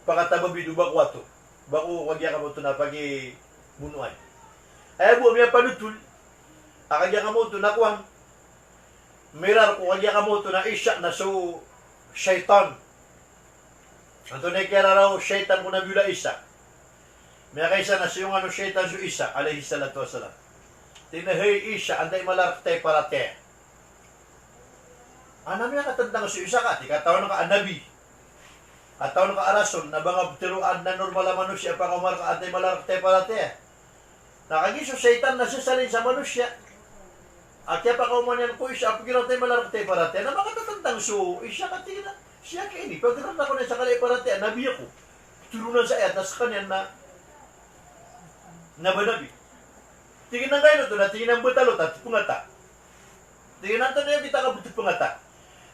pagkatababi dubak wato baku wagya ka mo ito na pagi bunuan. Ay buo miya panutul. Akagya ka mo ito na kuwan. Mirar ko wagya ka mo ito na isya na so syaitan. Anto na kaya raw syaitan ko Nabiullah Isa. May kaysa na siyong syaitan so Isa alayhi salatu wassalam. Tinahay Isa anday malartay parate. Anam niya katandang so Isa ka. Tikatawa na ka anabi. At taon ka arason na bangab tiruan na normal ang manusya pa kumar ka atay malarate palate. Nakagiso syaitan na sisalin sa manusya. At kaya pa kauman yan ko isya apagin atay malarate palate na makatatantang so isya katina. Siya ka ini. Pagkaroon ako na sa kalay palate, nabi ako. Turunan sa ayat na sa kanyan na nabanabi. Tingin ng kayo ito na tingin ng butalot at pungata. Tingin ng tanong yung kita ka buti pungata.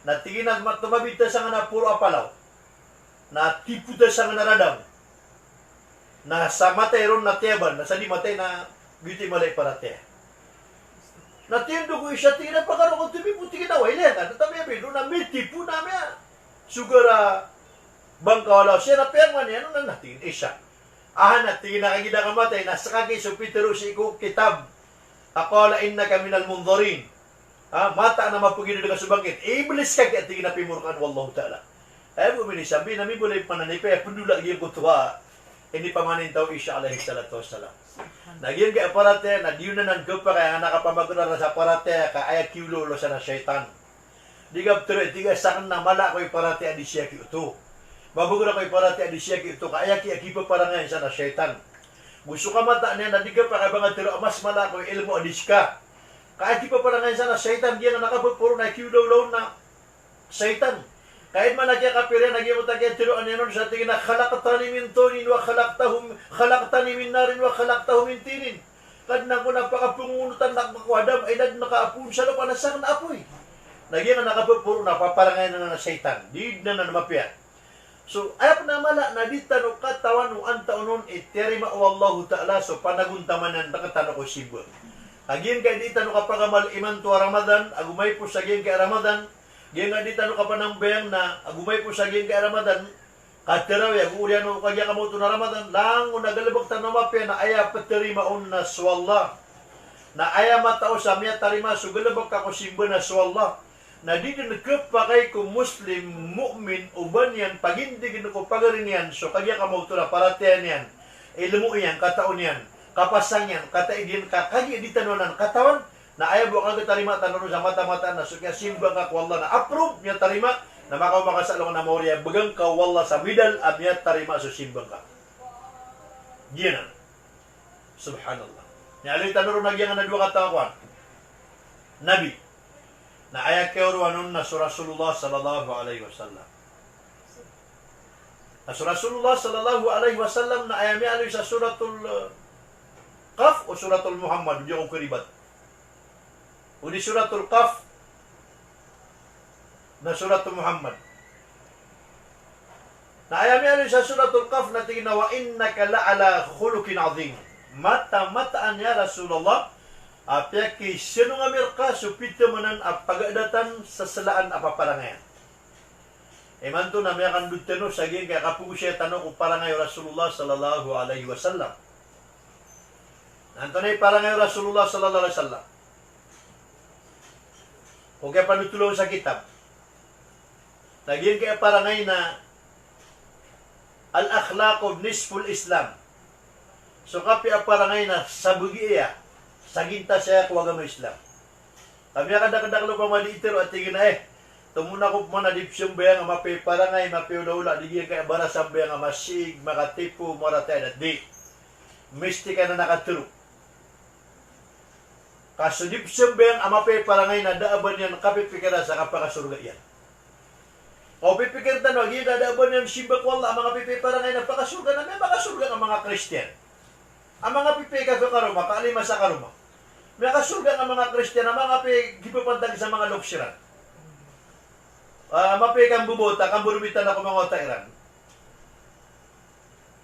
Na tingin ng tumabita sa nga na puro apalaw. Na tipuda sa naradam na sa matay ron na tiyaban na sa di matay na beauty malay parate na tindo ko isya tingin na pagkaro kong tipi puti kinaway liyan at tabi abin na may tipu na may sugara bangka wala siya na perman yan na natin isya na tingin na kagida ka matay na sa kagay so pitero si ko kitab akala inna ka minal mundarin mata na mapagino ka subangkit iblis ka kaya tingin na pimurkan wallahu ta'ala. Ay mo sabi na may bulay pananipay pundula gyud ko tuwa hindi pa manin taw Isa alayhi salatu wassalam. Nagyan kay aparate na diyon na nang pa kaya nakapamagura na sa aparate ka ay kiulo sa na syaitan. Digab tre tiga sak na mala ko aparate adi siya ki uto. Mabugura ko aparate adi siya ki uto kaya ki akipa para nga sa na syaitan. Gusto ka mata niya na digab pa kay banga tiro mas mala ko ilmo adi ka. Kaya ki pa para nga sa na syaitan diyan na nakapuro na kiulo na syaitan. Kahit man nagkakapira, nagimutag yung tiruan niya nun sa tingin na khalaqtani min tunin wa khalaqtani min narin wa khalaqtahu min tinin. Kadnang ko napakapungunutan na makwadam ay nakaapun sa lupa na sang naapoy. Nagyan na nakapupuro na paparangay na syaitan. Di na namapya. So, ayap na mala na di tanong katawan ng antaon nun iterima wallahu ta'ala so panaguntaman ng nakatano ko sibo. Agin kay di tanong kapagamal iman tuwa Ramadan, agumay po sa agin kay Ramadan, Gyan nga di tanong ka pa ng bayang na agumay po sa gyan kay Ramadan, katiraw ya, guuriyan mo kagya ka mo ito na Ramadan, lang o nagalabag tanong mapya na aya patirima on na swalla. Na aya matao sa miya tarima, so galabag ka ko simba na swalla. Na di din nagkapakay ko Muslim, mu'min, uban yan, pag hindi ko pagarin yan, so kagya ka mo ito na paratiyan yan, ilmu yan, kataon yan, kapasang yan, kataigin ka, kagya di tanonan, katawan, na ayaw mo kang tarima tanong sa mata-mata na so kaya simba ka wallah na approve niya tarima na makaw makasalong na moriya bagang ka wallah sa middle at niya tarima so simba ka. Diyan. Subhanallah. Ni alay tanong nagyan na dua katawan. Nabi na ayat kayo ruwanon na sa Rasulullah sallallahu alaihi wasallam. Na sa Rasulullah sallallahu alaihi wasallam na ayami alay sa suratul Qaf o suratul Muhammad, hindi ko kiribat. O di suratul Qaf na suratul Muhammad. Na ayami alay sa suratul Qaf na tingin na wa innaka la'ala khuluqin azim. mata-mataan ya Rasulullah apya ki sino nga mirka supito manan pagadatan sa salaan paparangayan. Emanto na may kanduteno sa gin kaya kapugo siya tanong kung parangay Rasulullah sallallahu alaihi wasallam. Nanto na parangay Rasulullah sallallahu alaihi wasallam. Kung kaya panutulong sa kitab, naging kaya parangay na al-akhlaqu nisful Islam. So kapi parangay na sabugiya, saginta siya kuwaga mo Islam. Kami kada-kada lo pa maliitero at tigin na tumuna ko mana dipsyon ba nga mapi parangay mapi ula digyan kaya barasam ba nga masig makatipu moratay na di. Mistika na nakaturo. Kaso dipsyon ba nga mapi parangay na daaban yan kapipikira sa kapakasurga yan. O pipikir tanong, hindi daaban yan simbak wala ang mga pipi parangay na pakasurga na may makasurga ang mga Kristiyan. Ang mga pipi ka karuma, kaalima sa karuma. May kasurga ang mga Kristiyan, ang mga pipi gipapantag sa mga luksiran. Mapi kang bubota, kang burubitan ako mga otairan.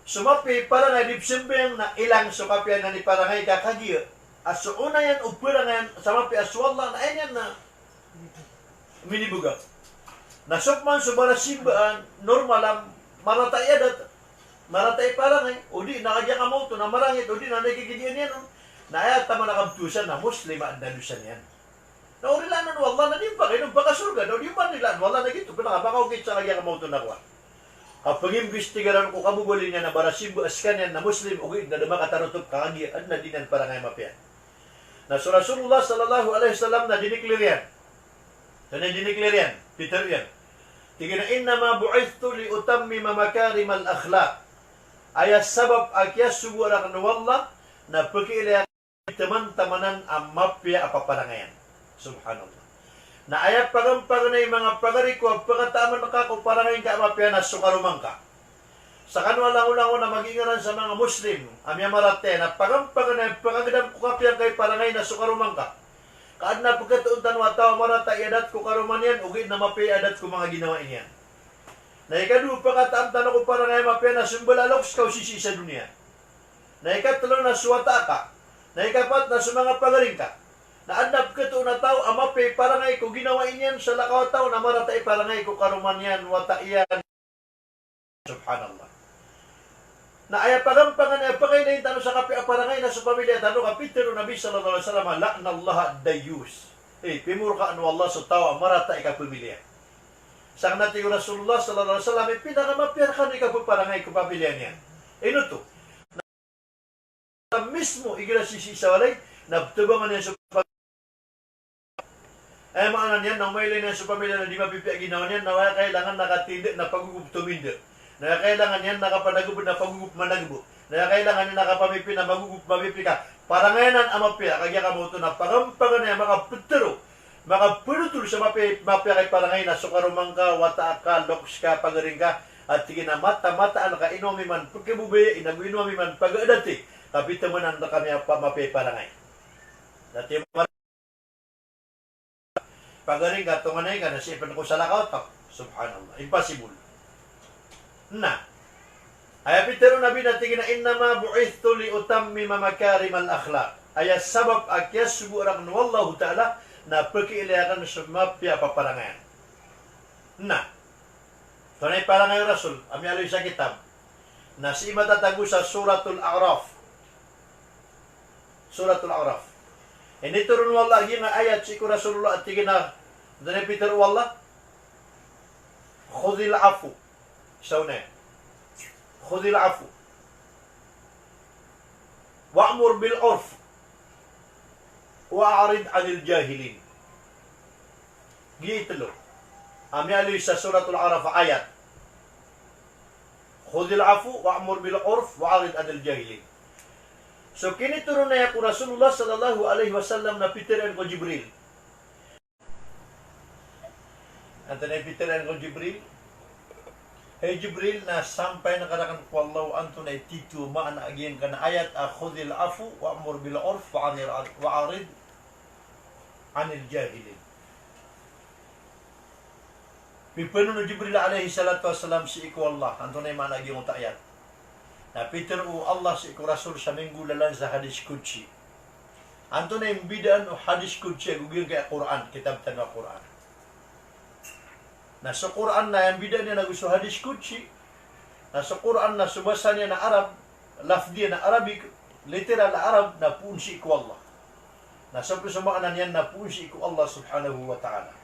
So mapi, parangay, dipsimbeng na ilang sukapian na ni parangay kakagiyo. Aso una yan, upura ngayon, sa mapi aswalla na yan na minibuga. Nasukman subara simbaan, normal ang maratay adat, maratay parangay, o di, nakagya ka mo ito, na marangit, o di, na nagigidian yan, naayat tama nakabtusan na Muslim at nalusan yan. Naurilanan wala na din pa kayo, bakasurga, no, di man nila, wala na gito, pinakabakaw sa kagya ka mo ito nakuha. Kapag imbestigaran ko kabubuli niya na barasimbo askan yan na Muslim, o na dumakatarotop kakagya, at nadinan parangay mapiyan. Na so Rasulullah sallallahu alaihi wasallam na diniklir yan. So na diniklir yan, Peter yan. Tigina innama bu'ithtu li utammima makarim al-akhlaq. Ayas sabab akyas suburak na wala na pagkiilaya teman-tamanan ang mapya apaparangayan. Subhanallah. Na ayat pagampaganay mga pagariko pagkataman nakakuparangayin ka mapya na sukarumang ka. Sa kanwa lang na mag-ingaran sa mga Muslim, amya marate na pagampaganay pagagadam kukapyan kay parangay na sukarumang ka. Kaan na pagkatuuntan wataw marata iadat ko karuman yan, ugid na mapi adat ko mga ginawa yan. Na ikadu pagkataamtan ako parangay mapya na sumbalaloks ka usisi sa dunia. Na ikatulong na suwata ka. Na ikapat na sa mga pagaling ka. Na adnap katuon na tao, amapi parangay ko ginawa yan sa lakaw tao na marata parangay ko karuman yan, wata yan. Subhanallah. Na ay pagampangan ay pagay na yung tanong sa kapi aparangay na sa pamilya tanong kapitero Nabi sallallahu alaihi wasallam la'nallah dayus. Pimur ka anu Allah sa tawa marata ika pamilya. Sang nati Rasulullah sallallahu alaihi wasallam pinakamapyar kan ika parangay ko pamilya niya. Ino to. Na mismo igila sisi sa walay nabtubangan niya sa maana niyan nang may na sa pamilya na di mapipiya ginawa niyan na kailangan nakatindi na paguguptumindo. Na kailangan yan nakapanagubod na pagugup managubo. Na kailangan yan nakapamipi na magugup mapipi ka. Para ngayon ang amapya, kagya ka mo ito na pagampangan niya, makaputero, makapuluturo sa mapya kay para ngayon na sukarumang ka, wata ka, loks ka, pagaring ka, at sige na mata-mataan ka, inuami man, pagkibubaya, inaguinuami man, pag-adati, kapita mo na kami mapya para ngayon. Dati pagaring ka, tunganay ka, nasipan ko sa lakaw, subhanallah, impossible. Na ay pitero Nabi natin na innama bu'ithtu li utammima makarim al-akhlaq. Ay sabab akyas suburak na wallahu ta'ala na pagkiilayakan sa mapya paparangayan. Na tunay parangay Rasul, ami aloy sa kitab na si matatago sa Suratul A'raf. Suratul A'raf. Ini turun wallah yung ayat si Rasulullah at tigin na tunay pitero wallah khudil afu. Sauna. Khudil afu. Wa'mur bil urf. Wa'arid 'anil jahilin. Gitlo. Ami ali sa suratul Araf ayat. Khudil afu wa'mur bil urf wa'arid 'anil jahilin. So kini turun na ko Rasulullah sallallahu alaihi wasallam na pitiran ko Jibril. Antay pitiran ko Jibril. Hey Jibril na sampay na kanakan ko Allah anto na ititu maana agyan kana ayat khudil afu wa'mur bil urf wa'arid 'anil jahilin. Pipano no Jibril alaihi salatu wassalam si iku Allah anto na maana agyan ta ayat. Na Peter o Allah si iku rasul sa minggulalan sa hadis kutsi. Anto na yung bidaan o hadis kutsi gugil kay Quran, kitab tanwa Quran. Na sa Quran na yung bidaan niya na gusto hadis kutsi. Na sa Quran na subasa niya na Arab, lafdi na Arabic, literal na Arab na punsi iku Allah. Na sa makanan yan na punsi iku Allah subhanahu wa ta'ala.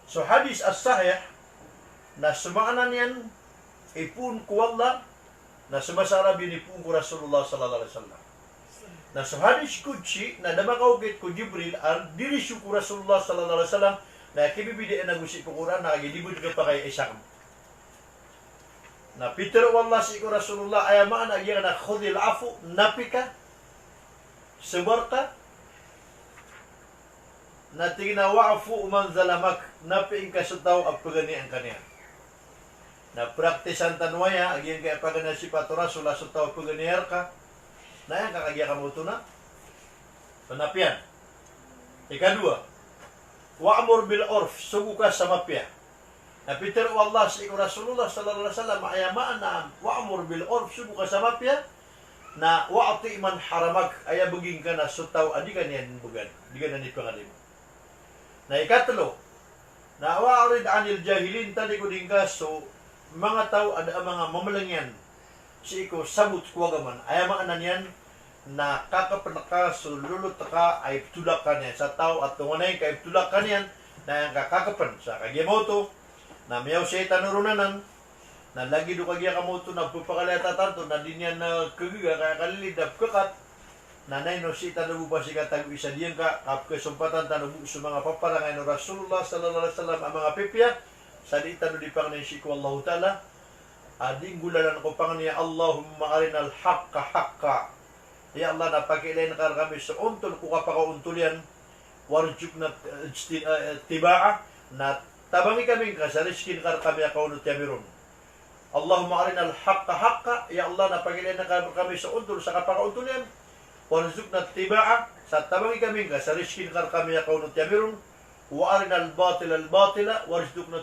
So hadis as-sahih na sumakanan yan ipun ku Allah na subasa Arabi ni pun ku Rasulullah sallallahu alaihi wasallam. Na sa hadis kutsi na damakaugit ku Jibril ar diri ku Rasulullah sallallahu alaihi wasallam na kibibidi na gusi ku Quran na gidibud ka pa kay Isaac. Na Peter wallah si ku Rasulullah ayamaan agya na khudil afu napika sebarka na tinawa'fu man zalamak napiing kasutaw ang paganian kaniya. Na praktisan tanwaya agyan kay pagana si Patora sula sutaw paganiyar ka na yan kakagya ka mo ito na panapian. Ikadua, wa'amur bil orf sugu ka sa mapya. Na Peter wallah si Rasulullah sallallahu alaihi wasallam ayamaan na wa'amur bil orf sugu ka sa mapya na wa'ati man haramak aya buging ka na sutaw adi ka niyan bugan di ka na ni pangalim. Na ikatlo, na wa'arid anil jahilin tadi ko din ka so mga tao ada mga mamalangyan si iko sabut kuwagaman ayamaan na niyan na kakapanaka so lulot ka ay tulak ka niyan sa tao at tunganay ka ay tulak ka niyan na yung kakakapan sa kagyamoto na miyaw siya tanurunanan na lagi do kagya kamoto na pupakalata tanto na din yan na kagiga kaya kalilidap kakat na no si tanubu pa si katago isa diyan ka kapkesumpatan tanubu sa mga paparangay no Rasulullah sallallahu alaihi wasallam ang mga pipya sa di tanu di pang si ko Allah taala ading gulalan ko pang niya Allahumma arinal haqqa haqqa ya Allah napakilain kar kami sa untol ko kapakauntulian warjukna tibaa na tabangi kami ka sa riskin kar kami akaunut yamirun Allahumma arinal haqqa haqqa ya Allah napakilain kami sa untol sa kapakauntulian warjukna tibaa sa tabangi kami ka sa riskin kar kami akaunut yamirun wa arinal batila warjukna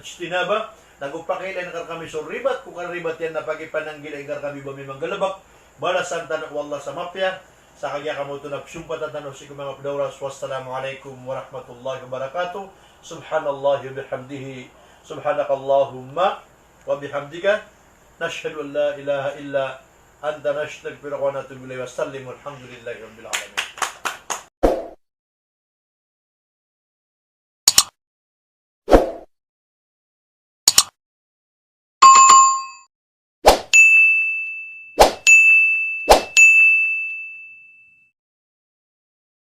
ijtinaba nagupakailan kar kami so ribat kung ribat yan na pagipananggil ay kar kami bami manggalabak balasan tanok wallah sa mapya sa kagya kamoto na sumpatan tanok si mga padawaras wassalamualaikum warahmatullahi wabarakatuh subhanallah wa bihamdihi subhanakallahumma wa bihamdika nashhadu an la ilaha illa anta nastaghfiruka wa natubu ilayk wa sallim walhamdulillahi rabbil alamin.